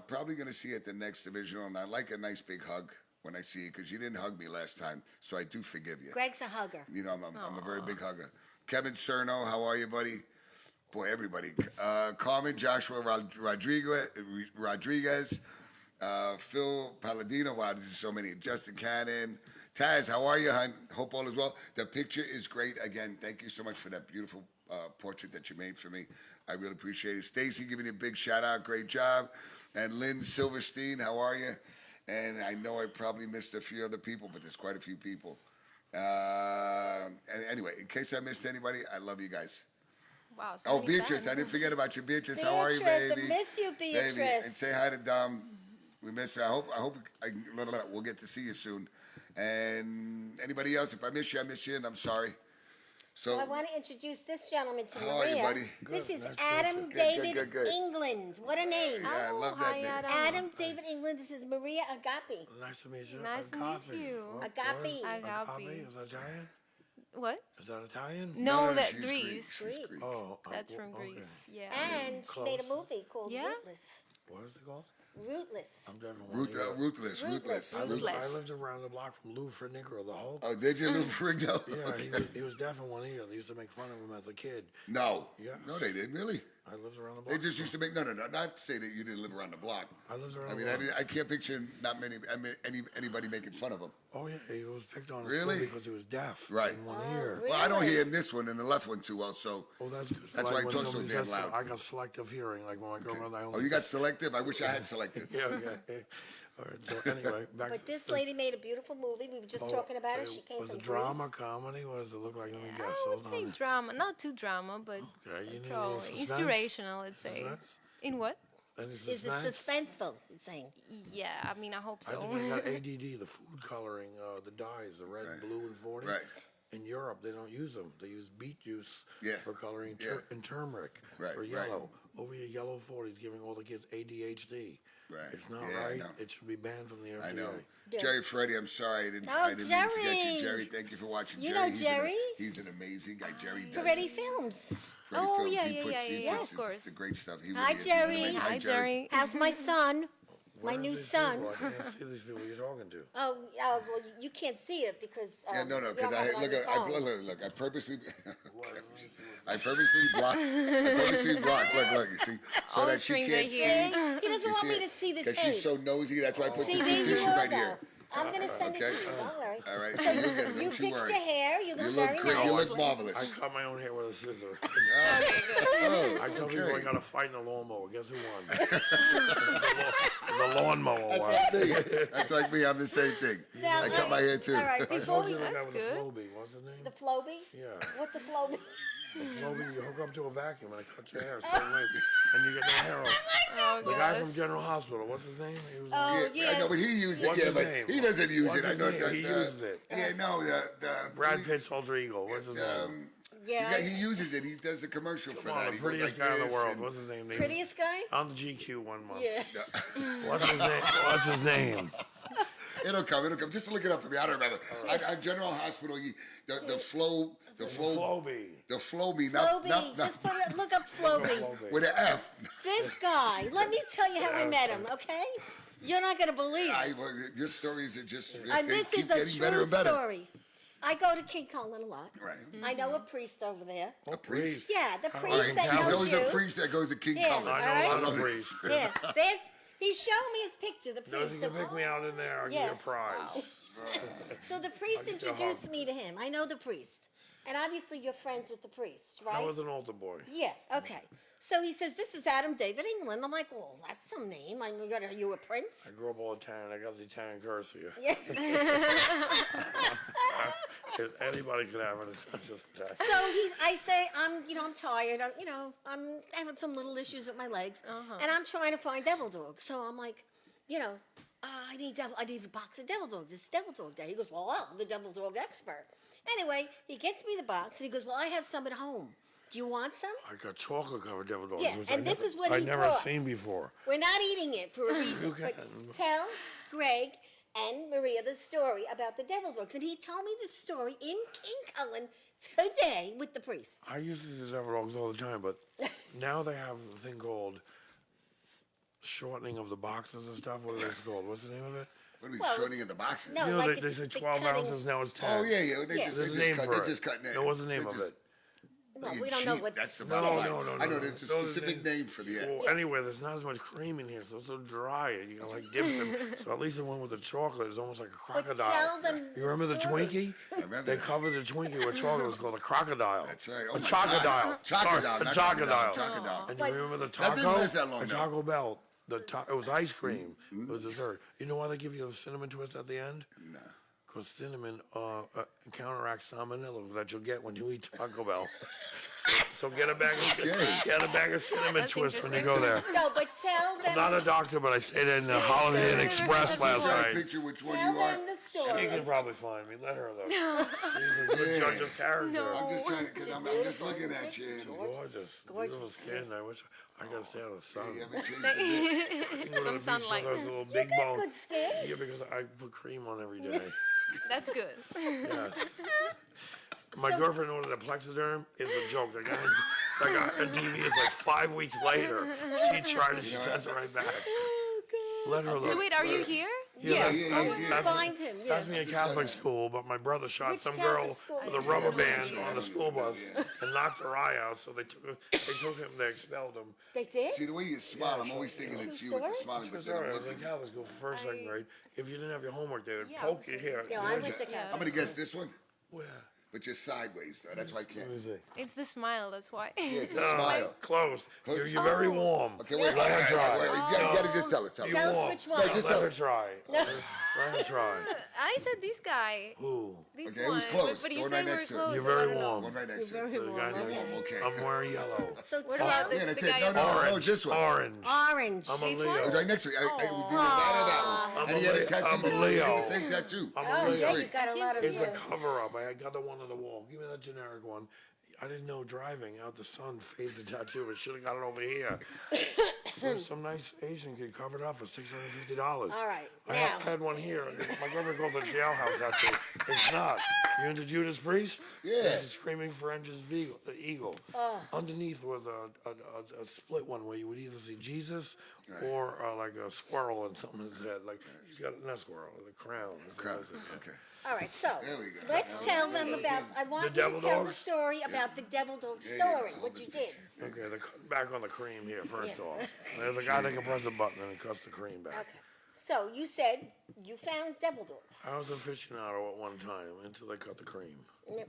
probably going to see you at the next divisional, and I like a nice big hug when I see you because you didn't hug me last time, so I do forgive you.
Greg's a hugger.
You know, I'm a very big hugger. Kevin Cerno, how are you, buddy? Boy, everybody. Carmen, Joshua Rodriguez, Phil Palladino. Wow, this is so many. Justin Cannon. Taz, how are you, hon? Hope all is well. The picture is great. Again, thank you so much for that beautiful portrait that you made for me. I really appreciate it. Stacy, giving you a big shout out. Great job. And Lynn Silverstein, how are you? And I know I probably missed a few other people, but there's quite a few people. And anyway, in case I missed anybody, I love you guys.
Wow. So
Oh,
many
Beatrice,
fans.
I didn't forget about you, Beatrice. How are you,
Beatrice, I
baby?
miss you,
Baby,
Beatrice.
and say hi to Dom. We miss you. I hope we'll get to see you soon. And anybody else, if I miss you, and I'm sorry. So,
I want to introduce this gentleman to
How are you,
Maria.
buddy?
This is
Nice to
Adam
meet
David
Good.
England. What a name.
yeah, I
Oh,
love that
hi,
name.
Adam.
Adam David England. This is Maria Agapi.
Nice to meet you.
Nice to meet you.
Agapi.
Agapi.
Is that giant?
What?
Is that Italian?
No,
no,
that
she's
Greece.
She's
Greek.
Greek.
Oh,
That's from
okay.
Greece. Yeah.
And she made a
Close.
movie called
Yeah?
Rootless.
What is it called?
Rootless.
I'm definitely
Ruthless.
Rootless.
I
Rootless.
lived around the block from Lou Ferrigno, the Hulk.
Oh, did you, Lou Ferrigno?
Yeah, he was deaf in one ear. They used to make fun of him as a kid.
No.
Yes.
No, they didn't, really.
I lived around the
They
block.
just used to make, no, not to say that you didn't live around the block.
I lived around
I mean,
the block.
I can't picture not many, anybody making fun of him.
Oh, yeah, he was picked on at
Really?
school because he was deaf
Right.
in one ear.
really?
Well, I don't hear him this one and the left one too well, so.
Oh, that's good.
That's why I
when
talk so
somebody
damn
says
loud.
I got selective hearing, like when my grandmother. I
Oh,
only
you got selective? I wish I had selective.
Yeah, okay. All right, so anyway, back
But
to
this lady made a beautiful movie. We were just talking about it. She came
was
from
it drama,
Greece.
comedy? What does it look like? Let me guess.
I would
Hold
say
on.
drama, not too drama, but
Okay, you need a little
probably
suspense?
inspirational. I'd say.
Suspense?
In what?
Any
Is it
suspense?
suspenseful? You're saying?
Yeah, I mean, I hope
I
so.
think I got ADD, the food coloring, the dyes, the red, blue, and 40.
Right.
In Europe, they don't use them. They use beet juice
Yeah.
for coloring
Yeah.
and turmeric
Right,
for
right.
yellow. Over here, yellow 40 is giving all the kids ADHD.
Right.
It's not
Yeah, I
right.
know.
It should be banned from the FDA.
I know.
Yeah.
Jerry Freddy, I'm sorry I didn't
Oh,
mean to forget
Jerry.
you. Jerry, thank you for watching.
You
Jerry.
know
He's
Jerry?
He's an amazing guy. Jerry does.
Peretti Films.
Freddie
Oh,
Films,
yeah,
he
yeah,
puts,
yeah,
he
yeah,
puts
of course.
the great stuff. He
Hi,
really is. He's
Jerry.
amazing.
Hi, Jerry.
How's my son? My
Where are
new
these
son.
people? I can't see these people you're talking to.
Oh, well, you can't see it because.
Yeah, no,
you
because
don't have it on your phone.
look, I purposely,
What? Let me see what-
I purposely blocked. Look, you see, so
All the
that she
screens
can't
are
see.
here.
He doesn't
You
want me
it?
to see the
'Cause
tape.
she's so nosy. That's why I put
See,
the
there you
position
go.
right here.
I'm gonna send
Okay.
it to you. Don't worry.
All right, so you'll get it.
You
Don't you
fixed
worry.
your hair. You
You
look
look
very
great.
nice.
You look marvelous.
I cut my own hair with a scissor.
Okay, good.
Oh,
I tell people I
okay.
got to fight in a lawnmower. Guess who won? the lawnmower
That's
won.
like me. That's like me. I'm the same thing.
Now,
I cut my hair too.
All right,
I
before
told
we
you the guy
That's
with the
good.
Flowbee. What's his name?
the Flowbee.
Yeah.
What's a Flowbee?
The Flowbee, you hook up to a vacuum and it cuts your hair same length, and you get no hair off.
Oh
The guy
gosh.
from General Hospital, what's his name? He was
Oh,
Yeah, I know, but he uses it.
What's
Yeah,
his
but
name?
he doesn't use
What's
it. I
his
know
name?
that.
He uses it.
Yeah, no, the
Brad Pitt's alter ego. What's his name?
Yeah.
He uses it. He does a commercial for
Come on,
that.
the
He goes
prettiest
like
guy in the
this
world.
and-
What's his name?
Prettiest guy?
On the GQ 1 month.
Yeah.
What's his name? What's his name?
It'll come. Just look it up for me. I don't remember. At General Hospital, the flow,
Flowbee.
the Flowbee, not
Flowbee. Just look up Flowbee.
with an F.
This guy. Let me tell you how we met him. Okay? You're not gonna believe it.
Your stories are just
And
they
this
keep
is a
getting better
true
and better.
story. I go to King Cullen a lot.
Right.
I know a priest over there.
A priest.
Yeah, the
All
priest
right,
that
She
Calvin.
knows
knows
you.
a priest that goes to King
Yeah.
Cullen.
I know
All right.
a lot of priests.
Yeah, he showed me his picture. The
Knows
priest.
you can pick me out in there, I'll give
Yeah.
you a prize.
So the priest
I'll get you a
introduced
hug.
me to him. I know the priest, and obviously you're friends with the priest, right?
I was an altar boy.
Yeah. Okay. So he says, "This is Adam David England." I'm like, "Well, that's some name. Are you a prince?"
I grew up all Italian. I got the Italian curse here.
Yeah.
Anybody could have it. It's not just that.
So I say, I'm tired. I'm having some little issues with my legs, and I'm trying to find devil dogs. So I'm like, I need a box of devil dogs. It's devil dog day. He goes, well, I'm the devil dog expert. Anyway, he gets me the box, and he goes, well, I have some at home. Do you want some?
I got chocolate covered devil dogs,
Yeah,
which
and this is what
I'd
he
never
brought.
seen before.
We're not eating it for a reason.
You
But
can.
tell Gregg and Maria the story about the devil dogs. And he told me the story in King Cullen today with the priest.
I used to see devil dogs all the time, but now they have a thing called shortening of the boxes and stuff. What is this called? What's the name of it?
What are we
Well,
shorting in the boxes?
no.
You know,
like
they
it's
say
the
12
cutting-
ounces, now it's 10.
Oh yeah, they
Yeah.
just
There's a
they
name
just
for
cut.
it.
They just cut that.
No, what's the name
They're
of
just-
it?
Well,
you
we don't know
cheat.
what's...
That's the
No,
bottom line.
no,
I know
no.
there's a
Those are
specific
the-
name for the.
Well, anyway, there's not as much cream in here, so it's so dry. You can like dip them. So at least the one with the chocolate is almost like a
But
crocodile.
tell them
You remember the
story.
Twinkie?
I remember
They
that.
covered the Twinkie with chocolate. It was called a crocodile.
That's right. Oh
A
my
chocodile.
God. Chocodile.
Sorry, a
not
chocodile.
Chocodile.
And
But-
you remember the
That
taco?
didn't last that long,
The
though.
Taco Bell. It was ice cream. It was dessert. You know why they give you the cinnamon twist at the end?
No.
Because cinnamon counteracts salmonella that you'll get when you eat Taco Bell. So get a bag of cinnamon
That's
twist when you
interesting.
go there.
No, but tell them...
I'm not a doctor, but I stayed in the Holiday Inn Express last
Try to
night.
picture which one
Tell
you are.
them the
She
story.
can probably find me. Let her look. She's a good judge of character.
No.
I'm just trying to, because I'm just looking at you. And
Gorgeous. Beautiful skin. I wish I gotta stay out of the sun.
you haven't changed a bit.
I can go to the
Some
beach
sunlight.
because I was a little
You
big
got
bone.
good skin.
Yeah, because I put cream on every day.
That's good.
Yes. My girlfriend ordered a Plexiderm. It's a joke. That got on TV. It's like 5 weeks later. She tried it. She sent it right back. Let her look.
So wait, are you here?
Yeah,
yeah.
find him. Yeah.
That's me at Catholic school, but my brother shot
Which
some
Catholic
girl
school?
with a rubber band on the school bus and knocked her eye out. So they took him. They expelled him.
They did?
See, the way you smile, I'm always thinking it's you with the smiling, but then
Sorry,
I'm
I was in
looking.
Catholic school for first, second grade. If you didn't have your homework, they would
Yeah,
poke
I
you
was
here.
No, I went to Catholic.
I'm gonna guess this one,
Where?
but you're sideways, though. That's why I can't.
Let me see.
It's the smile, that's why.
Yeah, it's a
No,
smile.
close.
Close?
You're very warm.
Okay, wait,
Let her try.
wait. You gotta just tell us. Tell
Tell
us.
us
warm.
which one.
No, just
Let
tell
her
us.
try. Let her try.
I said this guy.
Who?
This
Okay, it
one.
was close.
But
The
you
one
said
right
we're
next to it.
close.
You're
so I
very
don't know.
warm.
One right next to
Very
you.
The
warm.
guy
Okay.
next to me.
Okay.
I'm wearing yellow.
So
What
tell
about
them
Yeah, that's
the
it.
guy
No,
on
no,
the-
no,
Orange.
this one.
Orange.
orange.
I'm a
This
It was
Leo.
right next to you. It was either that or that one.
I'm
And
a
he had a
Leo.
tattoo.
I'm a
the same-
Leo.
The same tattoo.
I'm a
Oh,
Leo.
yeah, you got a lot of
It's a
you.
cover up. I got the one on the wall. Give me that generic one. I didn't know driving out the sun fades the tattoo. I should have got it over here. There's some nice Asian kid covered it up for $650.
All right,
I
now.
had one here. My girlfriend calls it a jailhouse tattoo. It's not. You into Judas Priest?
Yeah.
This is Screaming for Engines Eagle. Underneath was a split one where you would either see Jesus or like a squirrel and something in his head. Like he's got not a squirrel, the crown.
Okay.
All right, so
There we go.
let's tell them about. I want you to
devil
tell the
dogs?
story about the devil dog
Yeah,
story.
yeah,
What you did.
Okay, they're cutting back on the cream here first
Yeah.
off. There's a guy that can press a button and it cuts the cream back.
Okay. So you said you found devil dogs.
I was aficionado at one time until they cut the cream.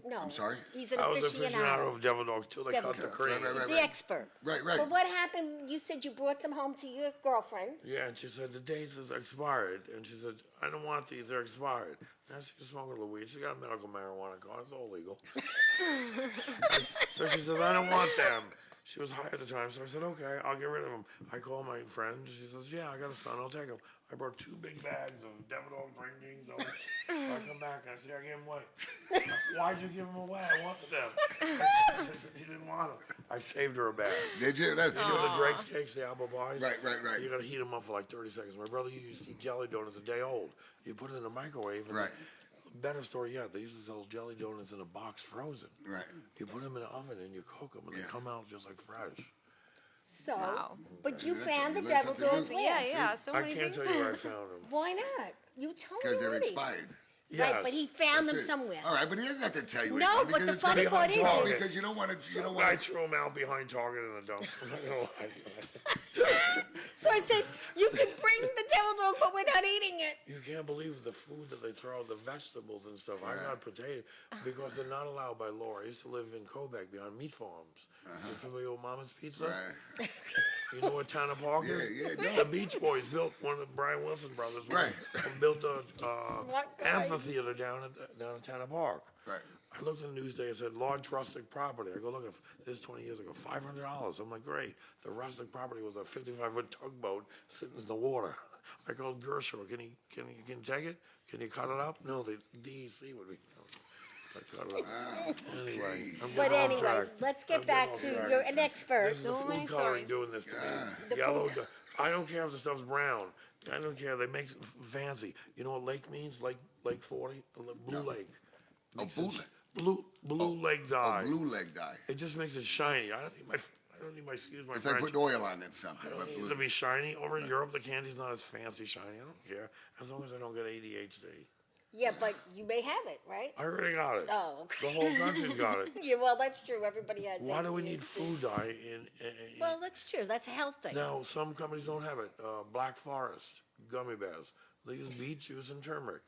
No.
I'm sorry?
He's an
I was aficionado
aficionado.
of devil dogs till they
Devil
cut the
dogs.
cream.
Right,
He's
right,
the
right.
expert.
Right, right.
But what happened? You said you brought them home to your girlfriend.
Yeah, and she said the dates is expired, and she said I don't want these; they're expired. Now she's smoking a little weed. She got a medical marijuana card; it's all legal. So she says I don't want them. She was high at the time, so I said okay, I'll get rid of them. I call my friend. She says yeah, I got a son. I'll take them. I brought 2 big bags of devil dog ringings. So I come back and I say I gave them away. Why'd you give them away? I wanted them. She didn't want them. I saved her a bag.
Did you? That's
You know
good.
the Drake's cakes, the apple pies?
Right.
You gotta heat them up for like 30 seconds. My brother used to eat jelly donuts a day old. You put it in the microwave. And
Right.
Better story yet, they used to sell jelly donuts in a box frozen.
Right.
You put them in the oven and you cook them and they come out just like fresh.
So,
Wow.
but you
That's
found the
something-
devil
that's something
dogs
new.
where?
Yeah, so
I
many
can't
things.
tell you where I found them.
Why not? You told me
Because they're
already.
expired.
Right, but he found them
That's it.
somewhere.
All right, but he doesn't have to tell you.
No,
anything,
but
because
the
it's gonna
funny
be
part is
No,
this.
because you don't want to. You don't
I
want to.
threw them out behind Target in the dump. I'm not gonna lie.
So I said, you can bring the devil dog, but we're not eating it.
You can't believe the food that they throw, the vegetables and stuff. I got potato because they're not allowed by law. I used to live in Quebec behind meat farms. You familiar with Mama's Pizza?
Right.
You know what Tanner Park is?
Yeah, no.
The Beach Boys built one of the Brian Wilson brothers.
Right.
Built a
Smart guy.
amphitheater down at Tanner Park.
Right.
I looked in the newsday. It said large rustic property. I go look. This is 20 years ago. $500. I'm like, great. The rustic property was a 55-foot tugboat sitting in the water. I called Gershon. Can you take it? Can you cut it up? No, the DEC would be. I cut it up. Anyway, I'm
But
getting off
anyway,
track.
let's get
I'm
back
getting
to
off track.
you're an expert.
This is the
So many
food coloring
stories.
doing this to me.
The
Yellow.
food
I don't care if the stuff's brown. I don't care. They make it fancy. You know what lake means? Lake 40? Blue Lake.
Oh,
Makes
blue
it-
lake.
Blue lake dye.
A blue leg dye.
It just makes it shiny. I don't need my excuse my
It's like
French.
putting oil on it. Something.
I don't
but
need
blue.
it to be shiny. Over in Europe, the candy's not as fancy shiny. I don't care as long as I don't get ADHD.
Yeah, but you may have it, right?
I already got it.
Oh, okay.
The whole country's got it.
Yeah, well, that's true. Everybody has.
Why do we
ADHD.
need food dye in
Well, that's true. That's a health thing.
Now, some companies don't have it. Black Forest, gummy bears. They use beet juice and turmeric,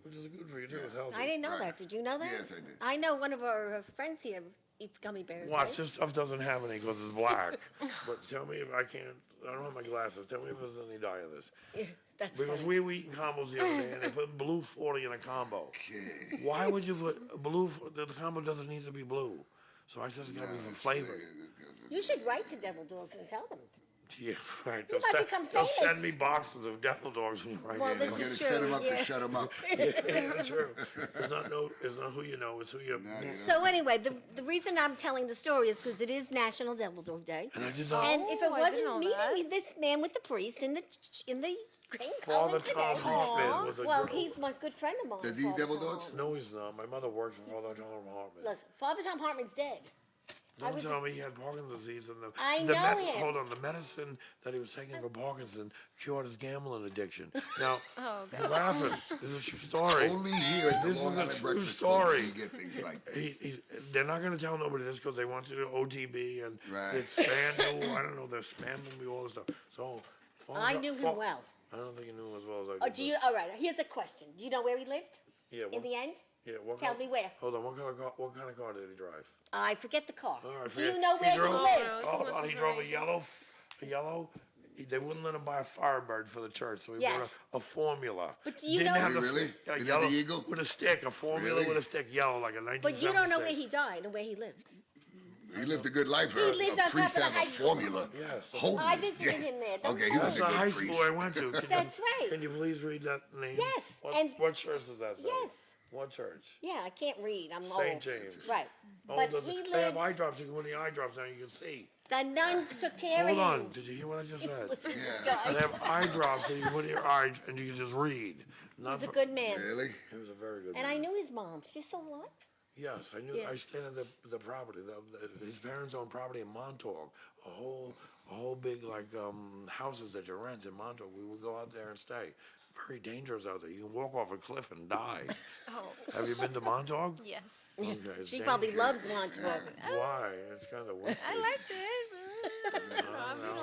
which is good for you too. It's healthy.
I didn't know
Right.
that. Did you know that?
Yes, I did.
I know one of our friends here eats gummy bears.
Watch,
right?
this stuff doesn't have any because it's black. But tell me if I can't. I don't have my glasses. Tell me if there's any dye in this.
Yeah, that's
Because
funny.
we were eating combos the other day and they put blue 40 in a combo.
Okay.
Why would you put blue? The combo doesn't need to be blue. So I said it's got to be for flavor.
You should write to devil dogs and tell them.
Yeah, right.
You might become
They'll send
famous.
me boxes of devil dogs when you write
Well,
in.
this
We're
is
gonna set
true,
him up
yeah.
to shut him up.
Yeah, that's true. It's not who you know, it's who you.
you know.
So anyway, the reason I'm telling the story is because it is National Devil Dog Day.
And I did not.
And if it
Oh, I didn't know
wasn't meeting
that.
this man with the priest in the green
Father
collar today.
Tom Hartman was a
Well,
girl.
he's my good friend of mine.
Does he eat
Father
devil
Tom
dogs?
Hartman.
No, he's not. My mother works for Father Tom Hartman.
Listen, Father Tom Hartman's dead.
Don't tell me he had Parkinson's disease and
I know him.
hold on, the medicine that he was taking for Parkinson cured his gambling addiction. Now,
Oh,
you're laughing. This is a true story.
Only here at the
This is
Long
a
Island
true
Breakfast Club
story.
do you get things like this.
They're not going to tell nobody this because they want you to OTB and
Right.
it's FanDuel. I don't know. They're spamming me all this stuff. So
I knew him well.
I don't think you knew him as well as I
Oh,
did.
do you? All right. Here's a question. Do you know where he lived?
Yeah.
In the end,
Yeah. What
tell
kind-
me where.
Hold on. What kind of car did he drive?
I forget the car.
Oh, I
Do
forget.
you know where he
drove-
lived?
Oh,
Oh,
Too much
he drove a
information.
yellow. They wouldn't let him buy a Firebird for the church, so he
Yes.
bought a Formula.
But do you
Didn't
know-
have
Did he really?
yeah,
Didn't
yellow
have the Eagle?
with a stick, a Formula
Really?
with a stick, yellow like a 1976.
But you don't know where he died and where he lived.
He lived a good life.
He lived on
a priest
top of the
have a
high school.
formula.
Yes.
Holy,
I visited him there. Don't
Okay, he
tell
was
That's
a
the
good
high
priest.
school I went to. Can
That's
you,
right.
Can you please read that name?
Yes,
What,
and-
what church does that say?
Yes.
What church?
Yeah, I can't read. I'm
St.
old.
James.
Right.
Oh,
But
does
he
it- they have eye
lived.
drops. You can put the eye drops now. You can see.
The nuns took care
Hold
of
on.
him.
Did you hear what I just said?
Listen to this
Yeah.
guy.
They have eye drops that you can put in your eyes and you can just read.
He was a good man.
Really?
He was a very good
And
man.
I knew his mom. She's still alive.
Yes, I knew.
Yeah.
I stayed on the property. His parents owned property in Montauk. A whole big like houses that you rent in Montauk. We would go out there and stay. Very dangerous out there. You can walk off a cliff and die.
Oh,
Have you been to Montauk?
yes.
Okay, it's
She probably
dangerous.
loves Montauk.
Why? It's kind of wicked.
I liked it.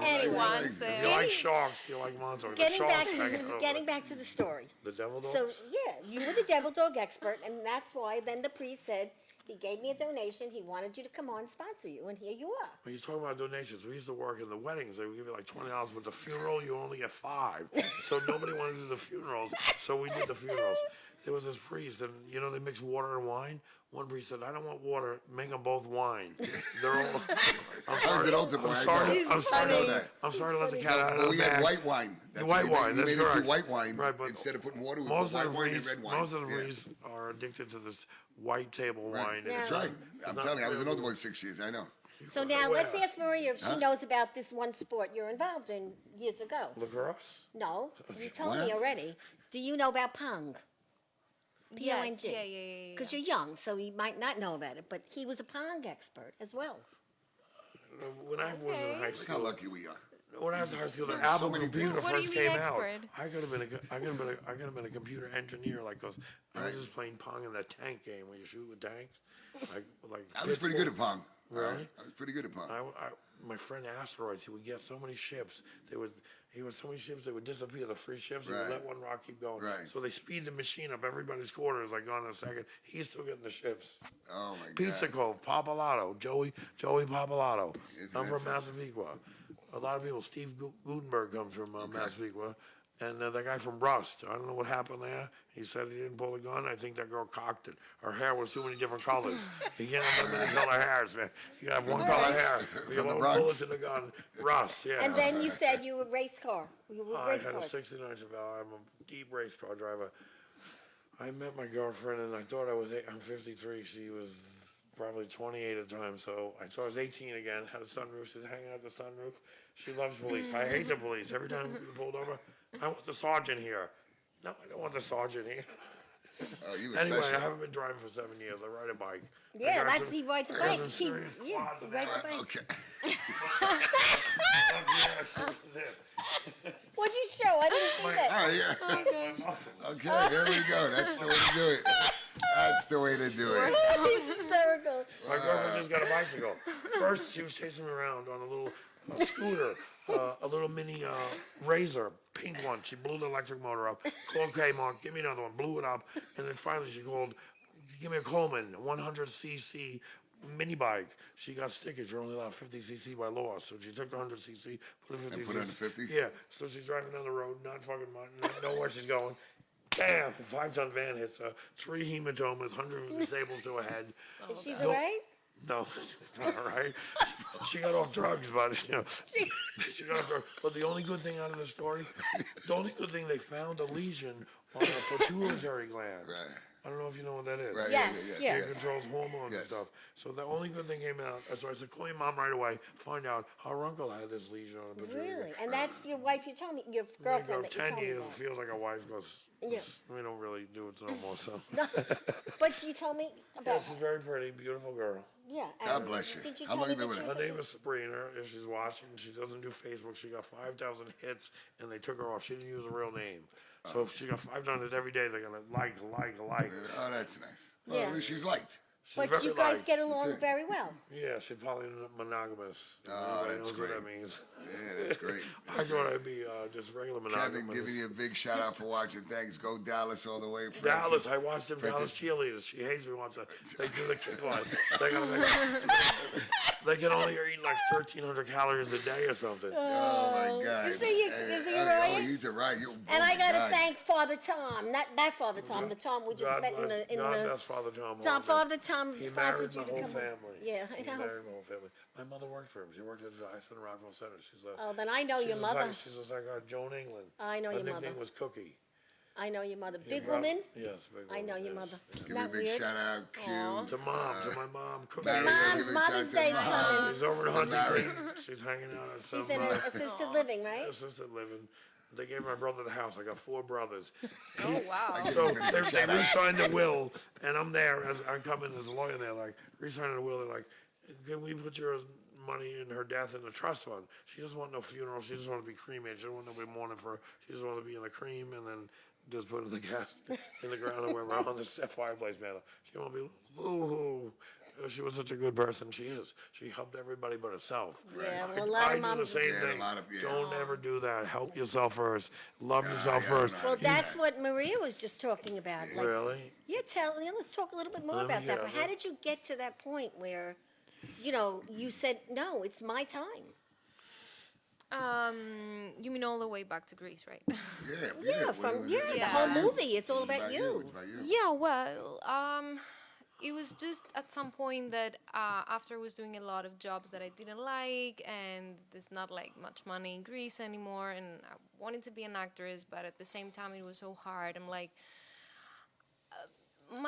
Anyway.
Once
If
there.
you like sharks, you like Montauk. The
Getting back,
sharks hang out over
getting
there.
back to the story.
The devil dogs?
So yeah, you were the devil dog expert, and that's why then the priest said he gave me a donation. He wanted you to come on and sponsor you, and here you are.
When you talk about donations, we used to work in the weddings. They would give you like $20, but the funeral you only get $5. So nobody wanted to do the funerals, so we did the funerals. There was this priest, and you know they mix water and wine. One priest said, "I don't want water. Make them both wine." They're all. I'm
How's it old to
I'm sorry.
He's
I'm sorry.
funny.
I'm sorry to let the cat out of
Well,
the
we
bag.
had white wine. That's
White
what
wine,
He
that's
made us
correct.
do white wine.
Right, but
Instead of putting water, we
Most
put
of
white
the
wine and
priests,
red wine.
most of the
Yeah.
priests are addicted to this white table
Right.
wine.
That's
Yeah.
right. I'm
not
telling you, I was an
real
older one 6 years. I know.
So now let's
Where?
ask Maria if she knows about this one sport you're involved in years ago.
Lacrosse.
No, you told me
What?
already. Do you know about Pong?
Yes.
P-O-N-G.
Yeah.
Because you're young, so you might not know about it. But he was a Pong expert as well.
When I was in high
Look how
school,
lucky we are.
when I was in high school, the
So
Apple
many
computer
things.
What are
first
you
came
an
out.
expert?
I could have been a computer engineer, like, cause I was just playing Pong in that tank game where you shoot with tanks. Like
I was pretty good at Pong.
Really?
I was pretty good at Pong.
my friend Asteroids, he would get so many ships. He was so many ships that would disappear. The free ships, he would
Right.
let one rock keep going.
Right.
So they speed the machine up. Everybody's quarters like gone in a second. He's still getting the ships.
Oh my God.
Pizza Cove, Papalato, Joey Papalato.
Isn't
I'm
that
from Massapequa. A lot of people. Steve Gutenberg comes from Massapequa. And that guy from Rust, I don't know what happened there. He said he didn't pull the gun. I think that girl cocked it. Her hair was too many different colors. You can't have many color hairs, man. You gotta have one color hair. You
From the
got
Bronx.
bullets in the gun. Rust, yeah.
And then you said you were race car. You were
I
race
had a
cars.
69 Chevelle. I'm a deep race car driver. I met my girlfriend and I thought I was I'm 53. She was probably 28 at the time. So I thought I was 18 again. Had a sunroof. She's hanging out the sunroof. She loves police. I hate the police. Every time we pulled over, I want the sergeant here. No, I don't want the sergeant here.
Oh, you were
Anyway,
special.
I haven't been driving for 7 years. I ride a bike.
Yeah,
I got
that's
some-
he rides a
I got
bike.
some
He,
serious
yeah,
quads
he
and
rides a
that.
bike.
Okay.
Yes, this.
What'd you show? I didn't see that.
Oh, yeah. Okay, there we go. That's the way to do it. That's the way to do it.
Hysterical.
My girlfriend just got a bicycle. First, she was chasing me around on a little scooter, a little mini Razor, pink one. She blew the electric motor up. Called Kmart, give me another one. Blew it up, and then finally she called, give me a Coleman, 100cc mini bike. She got stickers. You're only allowed 50cc by law, so she took the 100cc, put a 50cc.
And put it on the 50?
Yeah. So she's driving down the road, not fucking know where she's going. Bam! A 5-ton van hits her. 3 hematomas, 150 staples to her head.
She's
No.
all right?
No, all right. She got off drugs, but she got off drugs. But the only good thing out of the story, the only good thing, they found a lesion on her pituitary gland.
Right.
I don't know if you know what that is.
Right.
Yes,
Yeah.
It controls hormones and
Yes.
stuff. So the only good thing came out. So I said, call your mom right away. Find out her uncle had this lesion on her pituitary
Really?
gland.
And that's your wife you're telling me, your
Like,
girlfriend that you
10
told me
years,
about.
feels like a wife because
Yeah.
we don't really do it no more. So
But you told me
yeah,
about
she's
her.
very pretty, beautiful girl.
Yeah.
God
and
bless you.
Did you
How
tell
long
me
you been
the
with her?
truth
Her
of
name
it?
is Sabrina. If she's watching, she doesn't do Facebook. She got 5,000 hits, and they took her off. She didn't use a real name. So if she got 500 every day, they're gonna like.
Oh, that's nice. Well,
Yeah.
at least she's liked.
She's
But
very
you guys
liked.
get along
That's it.
very well.
Yeah, she's probably monogamous.
Oh,
Everybody
that's
knows what that
great.
means.
Yeah, that's great.
I thought I'd be just regular
Kevin,
monogamous.
giving you a big shout out for watching. Thanks. Go Dallas all the way.
Dallas, I watched them Dallas
Francis-
cheerleaders. She hates me once. They do the kick line. They can only eat like 1,300 calories a day or something.
Oh my God.
Is he right?
Oh, he's a right.
And I gotta thank Father Tom, not that Father Tom, the Tom we just
God
met
bless,
in
God
the.
bless Father Tom.
Tom,
Holland.
Father Tom
He
sponsored
married
you
my
to
whole
come.
family.
Yeah, I
He
know.
married my whole family. My mother worked for him. She worked at the Iceland Rockville Center. She's a.
Oh, then I know
she's
your
a
mother.
She's a psychiatrist, Joan England.
I know
Her
your
nickname
mother.
was Cookie.
I know your mother. Big
Rob-
woman.
Yes, big woman.
I know your
yes,
mother.
yes.
Give me a
Not
big
weird.
shout out, Q.
To mom, to my mom, Cookie.
Mario,
Mom's
give a
Mother's
shout out to
Day's
Mom.
coming.
She's over in
To Mary.
Huntington. She's hanging out at some
She's in assisted living, right?
assisted living. They gave my brother the house. I got 4 brothers.
Oh wow.
So they re-signed the will, and I'm there as I'm coming as a lawyer. They're like re-signing the will. They're like, can we put your money in her death in the trust fund? She doesn't want no funeral. She just want to be cremated. She doesn't want nobody mourning for her. She just want to be in the cream and then just put in the gas in the ground and we're on the fireplace mantle. She won't be woo-hoo. She was such a good person. She is. She helped everybody but herself.
Yeah, well, a lot
I
of
do
moms.
the same
Yeah, a
thing.
lot of- yeah.
Don't ever do that. Help yourself first. Love yourself
yeah,
first.
no,
Well, that's what Maria was just talking about. Like,
Really?
yeah, let's talk a little bit more
Let me
about that.
get
But
it.
how did you get to that point where, you said, no, it's my time?
You mean all the way back to Greece, right?
Yeah,
when
from
it was-
the
Yeah.
whole movie. It's all
It's
about you.
It's about you.
Yeah, well, it was just at some point that after I was doing a lot of jobs that I didn't like, and there's not like much money in Greece anymore, and I wanted to be an actress, but at the same time it was so hard. I'm like,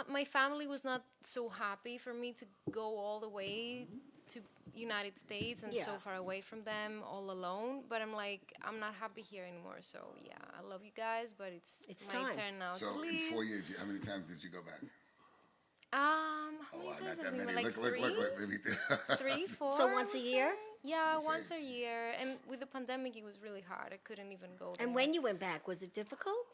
my family was not so happy for me to go all the way to United States and so
Yeah.
far away from them all alone. But I'm like, I'm not happy here anymore. So yeah, I love you guys, but it's my
time.
turn now to
So in
leave.
4 years, how many times did you go back?
How
Oh,
many
wow,
times
not
have
that
we
many.
been? Like
Look, maybe.
3, 4.
So
I
once a
would
year?
say. Yeah,
You
once
say.
a year. And with the pandemic, it was really hard. I couldn't even go there.
And when you went back, was it difficult?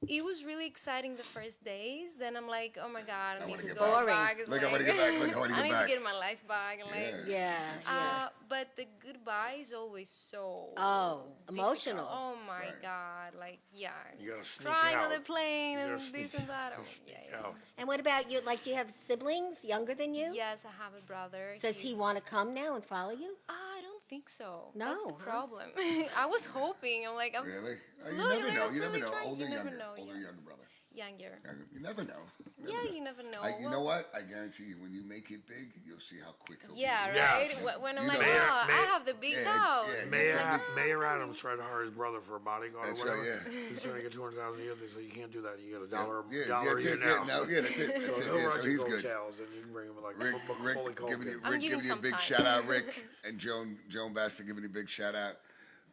It was really exciting the first days. Then I'm like, oh my god, I need
wanna
to
get
go
back.
back. It's
Look, I
like,
wanna get back. Look, I wanna get
need
back.
to get my life back. And like,
Yeah.
but the goodbye is always so
Oh,
difficult.
emotional.
Oh my
Right.
god, like yeah,
You gotta sneak
crying on
out.
the plane
You
and
gotta
this
sneak-
and that. Oh, yeah, yeah.
Out.
And what about you? Like, do you have siblings younger than you?
Yes, I have a brother.
Does he
He's-
want to come now and follow you?
I don't think so.
No,
That's the
huh?
problem. I was hoping. I'm like, I'm
Really? You
No,
never
like,
know.
I'm
You never
really
know.
trying.
Older,
You never
younger.
know,
Older,
yeah.
younger brother.
younger.
You never know.
Yeah, you never know.
You know what? I guarantee you, when you make it big, you'll see how quick he'll
Yeah,
be.
right.
Yes.
When I'm
You
like,
know-
wow,
May-
I have the big
yeah,
house.
yeah,
Mayor Adams tried to hire his brother for a bodyguard
That's
or whatever.
right, yeah.
He's trying to get 200,000 a year. They said you can't do that. You get a
Yeah,
dollar
yeah,
dollar a year
yeah,
now.
no, yeah, that's it. That's
So
it.
he'll
Yeah,
write
so
you
he's good.
hotels and you can bring him like
Rick,
fully
Rick, giving you,
I'm
Rick,
giving
giving you a
some
big
time.
shout out, Rick, and Joan Basta giving you a big shout out.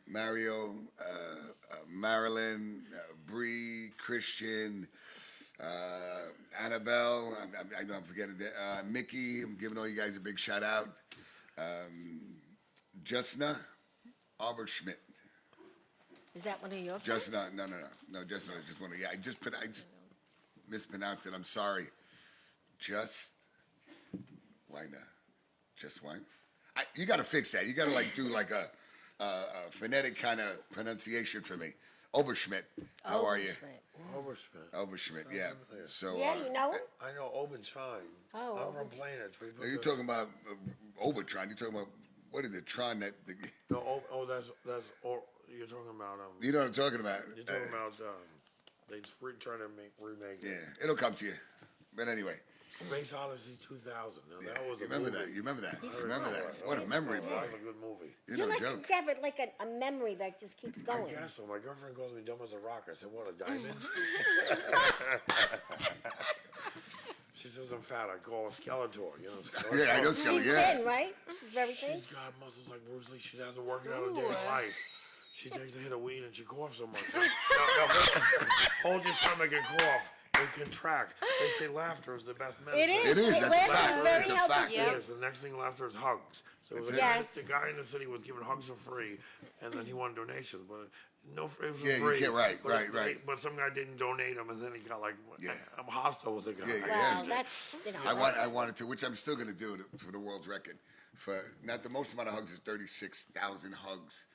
Mario, Marilyn, Bree, Christian, Annabelle. I know I'm forgetting that. Mickey, I'm giving all you guys a big shout out. Justna, Albert Schmidt.
Is that one of your friends?
Justna, no, Justna. I just want to. Yeah, I just mispronounced it. I'm sorry. Just Weiner. Just Weiner. You got to fix that. You got to like do like a phonetic kind of pronunciation for me. Oberschmidt. How are you?
Oberschmidt.
Overspent.
Oberschmidt. Yeah. So.
Yeah, you know him?
I know Obenstein.
Oh,
I'm from
Obenstein.
Plainage. We put
You're
the-
talking about Obertron. You're talking about what is it? Tron that.
No, that's you're talking about
You know what I'm talking about?
you're talking about they trying to remake it.
Yeah, it'll come to you. But anyway,
Space Odyssey 2000. Now, that was
you
a
remember
movie.
that? You remember that?
I
You remember that? What a memory,
That
boy.
was a good movie.
You're
You're
no
like
joke.
you have like a memory that just keeps
I
going.
guess so. My girlfriend calls me dumb as a rock. I said, what, a diamond? She says I'm fat. I call her Skeletor. You know, Skeletor.
Yeah, I know
She's
Skelly. Yeah.
thin, right? She's very thin.
She's got muscles like Bruce Lee. She hasn't worked out a day in her life. She takes a hit of weed and she coughs so much. Hold your stomach and cough. And contract. They say laughter is the best medicine.
It is.
It is. That's a
Laughter
fact.
is very
It's a
healthy.
fact.
Yeah.
Yes, the next thing laughter is hugs. So
That's
the
it.
guy,
Yes.
the guy in the city was giving hugs for free, and then he wanted donations, but no, it was
Yeah, you
free.
can't- right,
but,
right.
But some guy didn't donate him, and then he got like,
Yeah.
I'm hostile with the guy.
Yeah,
Well, that's
I wanted to, which I'm still going to do for the world's record. For not the most amount of hugs is 36,000 hugs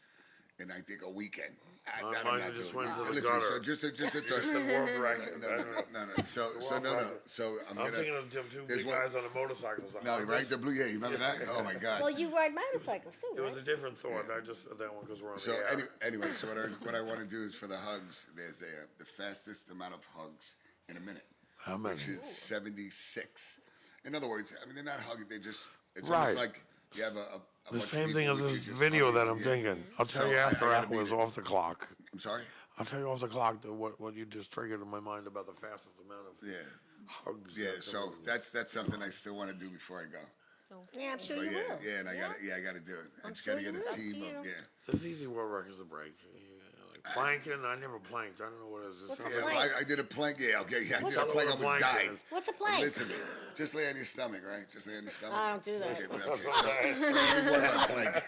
in I think a weekend.
Mine
That I'm not
just
doing.
went to the
Listen,
gutter.
so just a
It's the world record.
no. So no. So I'm
I'm
gonna.
thinking of them two
there's
big
one-
guys on the motorcycles.
No, right? The blue. Yeah, you remember that? Oh my God.
Well, you ride motorcycles too,
It was a
right?
different thought. I just said that one because we're on
So
the air.
anyway, so what I want to do is for the hugs. There's the fastest amount of hugs in a minute.
How many?
Which is 76. In other words, I mean they're not hugging. They just it's
Right.
almost like you have a
The
bunch of
same
people
thing as
with you
this
just
video
hugging.
that I'm
Yeah.
thinking. I'll tell
So
you
I
after
gotta
Apple
beat
is
it.
off the clock.
I'm sorry.
I'll tell you off the clock what you just triggered in my mind about the fastest amount of
Yeah.
hugs.
Yeah. So that's something I still want to do before I go.
Yeah, I'm sure
But
you
yeah,
will.
yeah, and I gotta do it. I just
sure
gotta
you
get
will.
a team
Up
of
to you.
There's easy world records to break. Like planking, I never planked. I don't know what it is. It's
What's a
something-
Yeah, well, I did a plank. Yeah, okay. Yeah, I did a
Tell her
plank. I
what a
almost
plank
died.
is.
What's a
But
plank?
listen, just lay on your stomach, right? Just lay on your stomach.
I don't do that.
Okay, but okay. So, let me work on plank.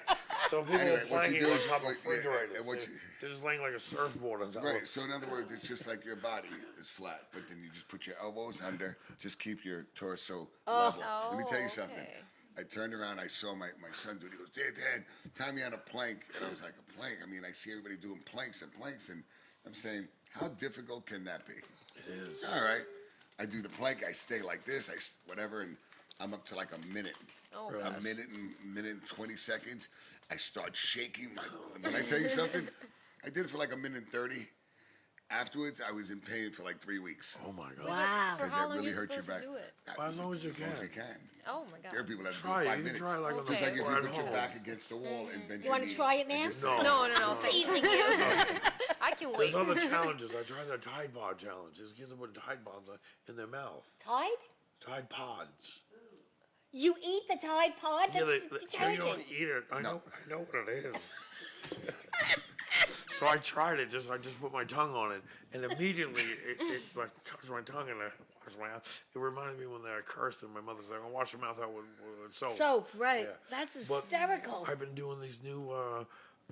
So people
Anyway,
are
what you
planking
do
on
is-
top of
what- yeah,
refrigerators.
and what you-
They're just laying like a surfboard on top
Right.
of
So in other words, it's just like your body is flat, but then you just put your elbows under. Just keep your torso level. Let me tell you something.
okay.
I turned around. I saw my son do it. He goes, Dad, tie me on a plank. And I was like, a plank? I mean, I see everybody doing planks, and I'm saying, how difficult can that be?
It is.
All right. I do the plank. I stay like this. Whatever, and I'm up to like a minute.
Oh,
A minute and 20 seconds. I start shaking. When I tell you something, I did it for like a minute and 30. Afterwards, I was in pain for like 3 weeks.
Oh my God.
Wow.
For
Because
how
that
long
really
you
hurt your
supposed
back.
to do it?
Well, as long as you
As long as you
can.
can.
Oh my
There are
God.
people that do
Try
5
it. You can
minutes.
try like on the
Just like if you
floor at
put your
home.
back against the wall and bend
You
your
want to
knees.
try it now?
No.
Teasing you.
I can
There's
wait.
other challenges. I tried the Tide Pod challenge. These kids are putting Tide Pods in their mouth.
Tide?
Tide Pods.
You eat the Tide Pod? That's
No, you
detergent.
don't eat it. I know what it is. So I tried it. I just put my tongue on it, and immediately it like touched my tongue and I washed my mouth. It reminded me when I cursed and my mother said, "I wash your mouth out with soap."
Soap, right.
Yeah.
That's
But
hysterical.
I've been doing these new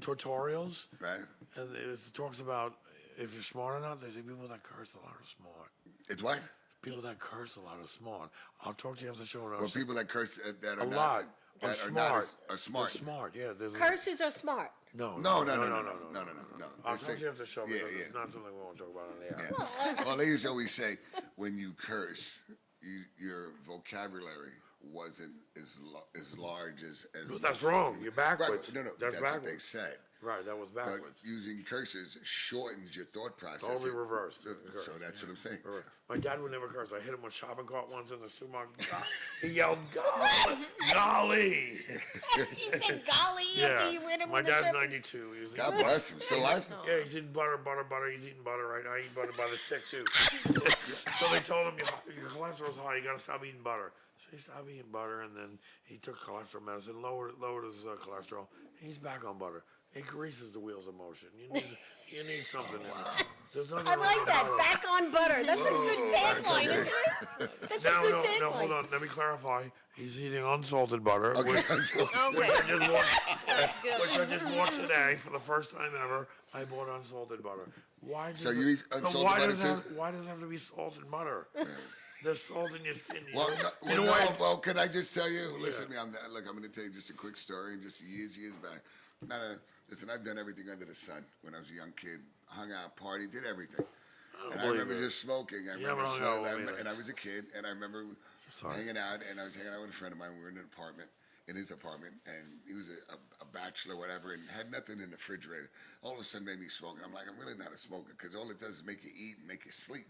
tutorials,
Right?
and it talks about if you're smart or not. They say people that curse a lot are smart.
It's what?
People that curse a lot are smart. I'll talk to you after the show.
Well, people that curse that are
a
not
lot
that
are
are
smart.
not are smart.
They're smart. Yeah. There's
Cursers are smart.
No.
No.
They
I'll
say-
talk to you after the show
yeah,
because
yeah.
it's not something we want to talk about on the air.
Yeah. Well, they used to always say when you curse, your vocabulary wasn't as large as.
Well, that's wrong. You're backwards.
Right. No,
That's
that's what they
backwards.
said.
Right, that was
But
backwards.
using curses shortens your thought process.
Totally reversed.
So that's what I'm saying.
Right. My dad would never curse. I hit him with shopping cart once in the supermarket. He yelled, "Golly!" Golly!
He said golly after you hit him
My
with the
dad's
ship.
92. He's
God
eating
bless him. Still alive?
Yeah, he's eating butter. He's eating butter, right? I eat butter by the stick, too. So they told him, your cholesterol's high, you got to stop eating butter. So he stopped eating butter, and then he took cholesterol medicine, lowered his cholesterol. He's back on butter. It greases the wheels of motion. You need something in it. There's nothing
I
wrong
like
with
that.
butter.
Back on butter. That's a good tagline, isn't it? That's
Now,
a good tagline.
no, hold on. Let me clarify. He's eating unsalted butter,
Okay.
which,
so-
Okay, that's
which I
good.
just bought today for the first time ever. I bought unsalted butter. Why? Does
So you eat unsalted butter too?
Why does it have to be salted butter? There's salt in your skin.
Well,
You know what?
well, can I just tell you? Listen to me. I'm going to tell you just a quick story. Just years back. Listen, I've done everything under the sun. When I was a young kid, hung out, partied, did everything. And I
believe
remember
it.
just smoking. I
You
remember
haven't hung out
smoking,
with me,
and I was a kid, and I remember
Sorry.
hanging out, and I was hanging out with a friend of mine. We were in an apartment, in his apartment, and he was a bachelor, whatever, and had nothing in the refrigerator. All of a sudden, made me smoke, and I'm like, I'm really not a smoker, because all it does is make you eat and make you sleep.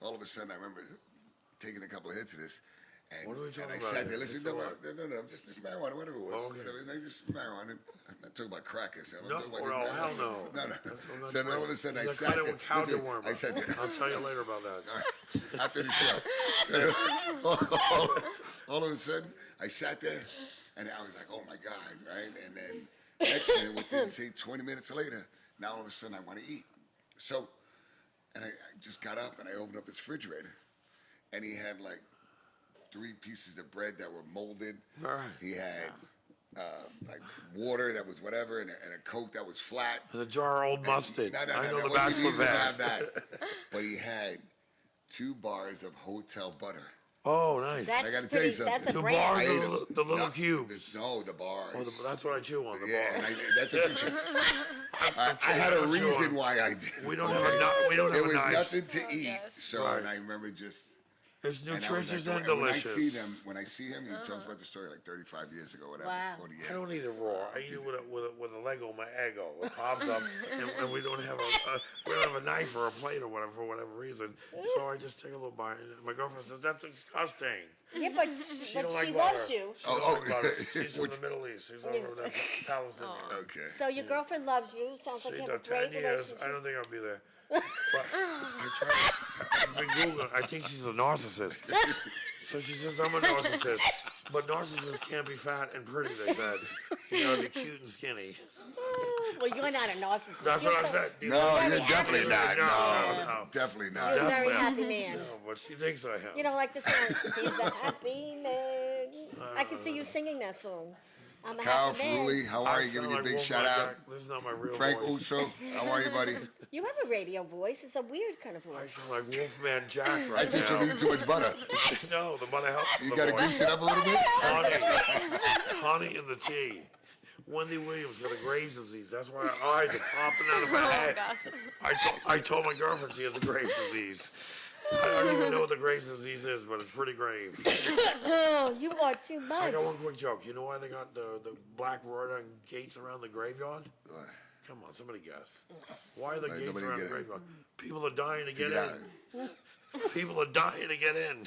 All of a sudden, I remember taking a couple of hits of this. And,
What are we talking
and I
about
sat
here?
there, listen,
It's
no,
all right.
no, just marijuana, whatever it was.
Oh, okay.
Whatever, no, just marijuana. I'm not talking about crack or something.
No,
I'm talking
well,
about
hell no.
No.
That's what I'm
So then all of a sudden I
He's
sat
like
there.
kind of a cow
listen,
dewormer.
I sat there.
I'll tell you later about that.
After the show. all of a sudden, I sat there, and I was like, oh, my God, right? And then next minute, within, say, 20 minutes later, now all of a sudden I want to eat. So, and I just got up, and I opened up his refrigerator, and he had, like, 3 pieces of bread that were molded.
All right.
He had, like, water that was whatever, and a Coke that was flat.
And a jar of old mustard.
No,
I know the
he
bachelor
didn't even have
vat.
that. But he had 2 bars of hotel butter.
Oh, nice.
That's
I gotta tell
pretty.
you something.
That's a
Two
brand.
bars
I ate
of the little cubes.
No, the bars.
Oh, that's what I chew on, the
Yeah,
bars.
that's what you should. I had a
don't chew
reason
on.
why I did.
We don't have a knife. We don't
There
have a
was
knife.
nothing to eat,
gosh.
so
Right.
and I remember just.
It's
And I was
nutritious
like,
and
when
delicious.
when I see him, he talks about the story like 35 years ago, whatever.
Wow.
40
I
years.
don't eat it raw. I eat it with a Lego, my ego. It pops up, and we don't have a knife or a plate or whatever for whatever reason. So I just take a little bite. And my girlfriend says that's disgusting.
Yeah, but
She
but
don't
she
like
loves
butter.
you.
She don't
Oh,
like butter. She's from
which-
the Middle East. She's over there, Palestinian.
Okay.
So your girlfriend loves you. Sounds like
She
you have a
does
great
10 years.
relationship.
I don't think I'll be there. But I tried. I've been Googling. I think she's a narcissist. So she says I'm a narcissist, but narcissists can't be fat and pretty. They said you gotta be cute and skinny.
Well, you're not a narcissist.
That's
You're
what I
so-
said.
No,
very
you're definitely
happy.
not.
No.
Definitely
You're a
not.
very
Definitely.
happy man.
No, but she thinks I am.
You know, like the song, he's a happy man. I can see you singing that song. I'm a
Kyle
happy man.
Fruley, how
I
are you?
sound
Giving you a
like
big
Wolf
shout
Jack.
out.
This is not my real
Frank
voice.
Uso, how are you, buddy?
You have a radio voice. It's a weird kind of
I
voice.
sound like Wolfman Jack
I
right
think you're
now.
eating too much butter.
No, the butter helps
You
the
gotta
voice.
grease it up a little bit.
Honey in the tea. Wendy Williams got a Graves' disease. That's why her eyes are popping out of her
Oh
head.
gosh.
I told my girlfriend she has a Graves' disease. I don't even know what the Graves' disease is, but it's pretty grave.
Oh, you are too
I
much.
got one quick joke. You know why they got the black wrought-iron gates around the graveyard? Come on, somebody guess. Why are the
Right,
gates
nobody
around the
get it.
graveyard? People are dying to get
Get out.
in. People are dying to get in.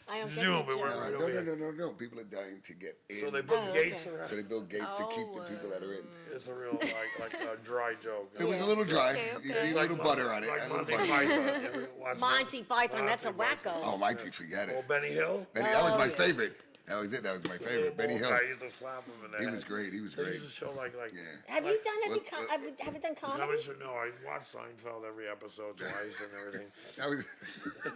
I don't get
Zoom,
that
it
joke.
went right over here.
No. People are dying to get in.
So they put
Oh,
gates
okay.
around.
So they build gates to keep the people that are in.
It's a real like a dry joke.
It was a little dry.
Okay,
You
okay.
need a little butter on it.
Like
A little
Monty
butter.
Python. You ever watch
Monty Python, that's a
Monty
wacko.
Oh, Mikey, forget
Oh,
it.
Benny Hill?
That was my
yeah.
favorite. That was it. That was my favorite. Benny Hill.
I used to slap him in the
He
head.
was great. He was
They
great.
used to show like
Yeah.
Have you done any?
Well,
Have you done comedy?
comedy show. No, I watched Seinfeld every episode twice and everything.
That was.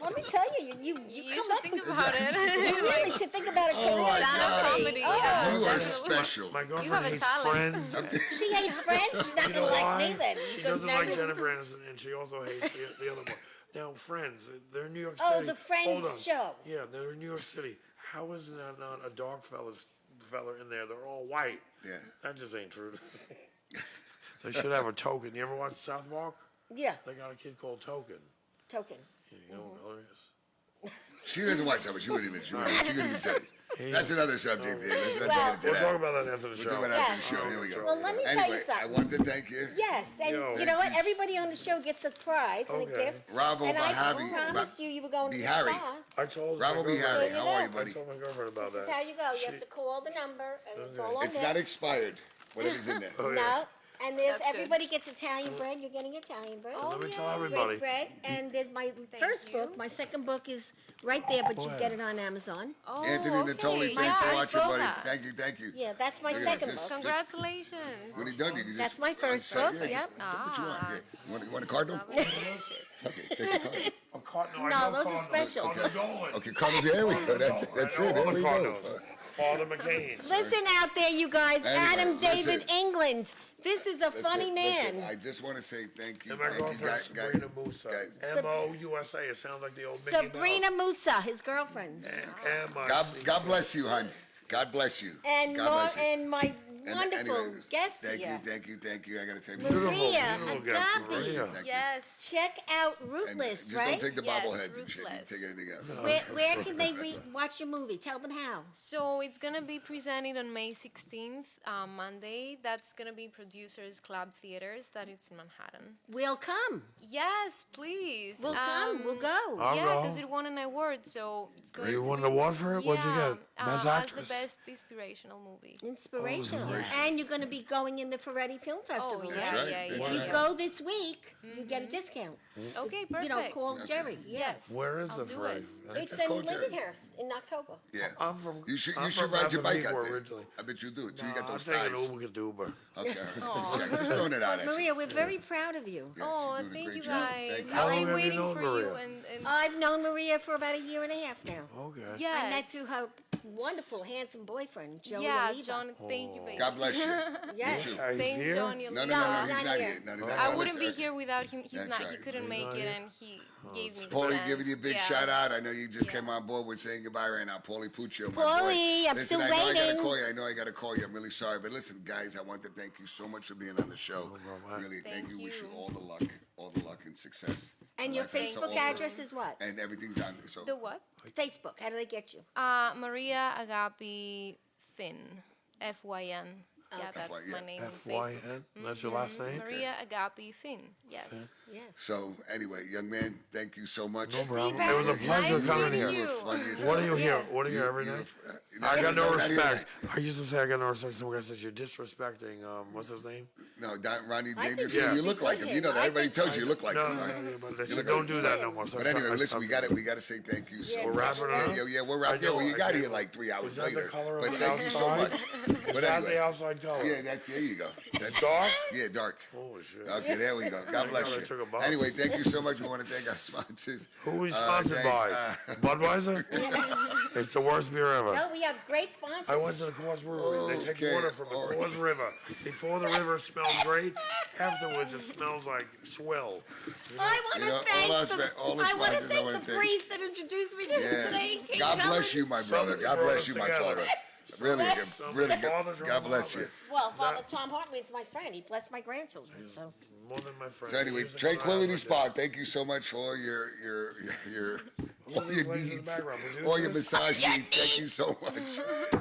Let me tell you, you
You
come
should
up
think
with.
about it.
You really should think about a career
Oh, my
in
God.
comedy.
Comedy,
Oh,
yeah.
You are
Definitely.
special.
My
have
girlfriend
a
hates
talent.
Friends.
she hates Friends. She's not
You know
gonna like
why?
me then.
She
because
doesn't
now
like
you-
Jennifer Aniston, and she also hates the other one. Now, Friends, they're in New York City.
Oh, the Friends
Hold on.
show.
Yeah, they're in New York City. How is that not a dark fella in there? They're all white.
Yeah.
That just ain't true. They should have a token. You ever watch South Park?
Yeah,
They got a kid called Token.
token.
Yeah, you know what color he is?
She doesn't watch that, but she wouldn't even. She couldn't even tell you. That's another subject. Yeah, let's not
Well-
get into
We'll talk
that.
about that after the
We'll
show.
talk about that after the show. Here we go.
Well, let me tell you
Anyway, I
something.
want to thank you.
Yes, and
Yo.
you know what? Everybody on the show gets a prize and a
Okay.
gift.
Bravo,
and I
Bahavi,
promised you were going to
Be
the
Harry.
spa.
I told
Bravo,
my
be
girlfriend-
Harry.
There you
How are you,
go.
I
buddy?
told my girlfriend about
This is
that.
how you go. You
She-
have to call the number, and it's
Okay.
all on
It's
there.
not expired. Whatever's in there.
Oh, yeah.
No, and there's
That's good.
everybody gets Italian bread. You're getting Italian bread.
Let me tell
yeah.
everybody.
Great bread, and there's my first
you.
book. My second book is right there, but you
Boy.
get it on Amazon.
Oh,
Anthony
okay.
Natoli,
Yeah,
thanks for
I
watching,
saw
buddy.
that.
Thank you.
Yeah, that's my
Look at
second
this.
book.
Congratulations.
When you're done, you can just.
That's my first
unset-
book,
yeah,
yep.
just take what you want.
Ah.
Yeah. You want a cardinal?
Love it.
Okay, take a cardinal.
A cardinal. I
No,
know
those are
cardinals.
special.
Cardinal.
Okay, cardinal. There we go. That's
I know
it.
all
There
the
we go.
cardinals. Father McCain.
Listen out there, you guys.
Anyway,
Adam David
listen.
England. This is a funny
Listen,
man.
I just want to say thank you.
And my
Thank you,
girlfriend
guys.
Sabrina Musa.
guys.
M-O-U-S-A. It sounds like the old Mickey
Sabrina Musa, his girlfriend.
Mouse. M-I-C.
God bless you, hon. God bless you.
And
God bless you.
and my wonderful guest
thank
here.
Thank you. I got to tell you.
Maria,
beautiful guest,
Agapi.
Maria.
Thank you.
Yes.
Check out
And
Rootless,
just
right?
don't take the
Yes,
bobbleheads and shit. You
Rootless.
take anything else.
Where can they watch your movie? Tell them how.
So it's gonna be presented on May 16th, Monday. That's gonna be Producers Club Theaters. That it's in Manhattan.
We'll come.
Yes, please.
We'll come. We'll go.
I'll
Yeah,
go.
because it won an award, so it's going
You
to
won
be,
an award for it? What'd you
yeah,
get? Best
as
actress?
the best inspirational movie.
Inspirational. And you're going to be going in the Ferretti Film Festival.
Oh,
right?
yeah,
right.
yeah,
That's
yeah.
If you
right.
go this week, you get a discount.
Okay, perfect.
You know, call Jerry.
Yes.
Where is
I'll
the
do
parade?
It's
Just
in
call Jerry.
Lindenhurst in October.
Yeah.
I'm from.
You should
I'm from
ride your bike out
Massapequa
there.
originally.
I bet you do it. So you
No,
got
I'm
those
taking
thighs.
Uber. Get the Uber.
Okay. Just throwing it out at you.
Maria, we're very proud of you.
Yes,
Oh,
you're doing a
thank
great
you
job.
guys.
Thank you.
How
I'll
long
be
have you
waiting
known
for
Maria?
you and
I've known Maria for about a year and a half now.
Okay.
yes.
I met through her wonderful, handsome boyfriend, Joey
Yeah,
Oliva.
John, thank you, baby.
God bless you.
Yes.
You too.
He's
Thanks,
here?
John.
No,
No,
he's
he's
not
not
here.
here.
No,
I
no,
wouldn't be
listen,
here without him. He's
That's
not.
right.
He couldn't
He's
make
not
it,
here?
and he gave me. the
Paulie
chance.
giving you a big
Yeah.
shout out. I know you just
Yeah.
came on board with saying goodbye right now. Paulie Puccio, my
Paulie,
boy.
I'm
Listen,
still
I know I
waiting.
gotta call you. I know I gotta call you. I'm really sorry. But listen, guys, I want to thank you so much for being on the show.
problem.
Really, thank you. Wish you
you.
all the luck and success.
And your
Life has to
Facebook
offer.
address is what?
And everything's on there. So
The what?
Facebook. How do they get you?
Maria Agapi Finn. Fyn. Yeah, that's
FY,
my
yeah.
name on Facebook.
FYN? That's your last name?
Maria Agapi Finn. Yes.
Yes.
So anyway, young man, thank you so much.
No problem.
back.
It was a pleasure
Nice
coming
meeting
here.
you.
Funny as
What do
hell.
you hear?
Yeah.
What do you hear every
You-
night?
not
I got
even-
no
not even
respect. I used to say I got no respect. Some guy says you're disrespecting. What's his name?
No, Ronnie
I think
Dangerfield.
you
You look like him. You know that.
I
Everybody
think-
tells you you look like
No,
him,
no,
right?
no, but they
You
said
look
don't
like
do
him.
that no more. So
But
I
anyway,
stopped-
listen, we got to say thank you so
Yeah,
much.
We're wrapping it up.
Yeah, we're
I
wrapping. Yeah,
know,
well, you
I
got
can't-
here like 3 hours
Is that the
later.
color of
But
the
thank you so much.
outside?
But
Is that
anyway,
the outside color?
yeah, there you go. That's
Dark?
Yeah, dark.
Holy shit.
Okay, there we go. God bless
I
you.
took a bus.
Anyway, thank you so much. We want to thank our sponsors.
Who we sponsored
thank-
by? Budweiser? It's the worst beer ever.
No, we have great sponsors.
I went to the Coors Brewery. They take
Okay,
water from the
all right.
Coors River. Before the river smells great, afterwards it smells like swill.
I want
You
to
know,
thank
all the
I want to
sponsors I
thank
wanna
the
thank.
priest that introduced me to him today.
Yeah. God bless you, my brother.
Somebody
God
brought
bless
us
you, my
together.
father. Really, really.
Father
God bless you.
Well, Father Tom Hartley is my friend. He blessed my grandchildren. So
More than my friend.
So anyway,
Years ago,
Tranquility
I
Spa. Thank you so much for all your all
these
your
ladies in the
needs,
background?
all your
Producers?
massage needs. Thank you so much.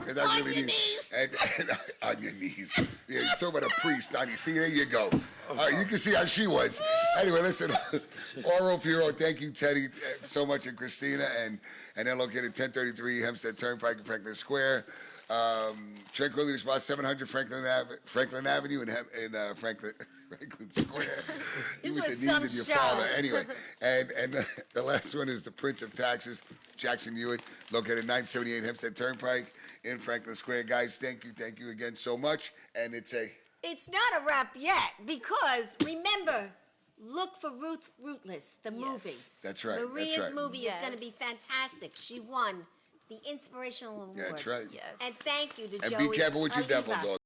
'Cause I
On
really
your
need-
knees.
And on your knees. Yeah, you talk about a priest. On you see, there you go. All right, you can see how she was. Anyway, listen. Oro Puro, thank you, Teddy, so much, and Christina, and they're located 1033 Hempstead Turnpike in Franklin Square. Tranquility Spa, 700 Franklin Avenue in Franklin Square. You
This
with
was
the knees
some
of your
show.
father. Anyway, and the last one is the Prince of Taxes, Jackson Hewitt, located 978 Hempstead Turnpike in Franklin Square. Guys, thank you again so much. And it's
it's not a wrap yet because remember, look for Rootless, the movie.
That's right, that's
Maria's
right.
movie is going to be
Yes.
fantastic. She won the Inspirational Award.
yeah, that's right.
Yes.
And thank you to
And
Joey
be careful with your devil
Oliva.
dog.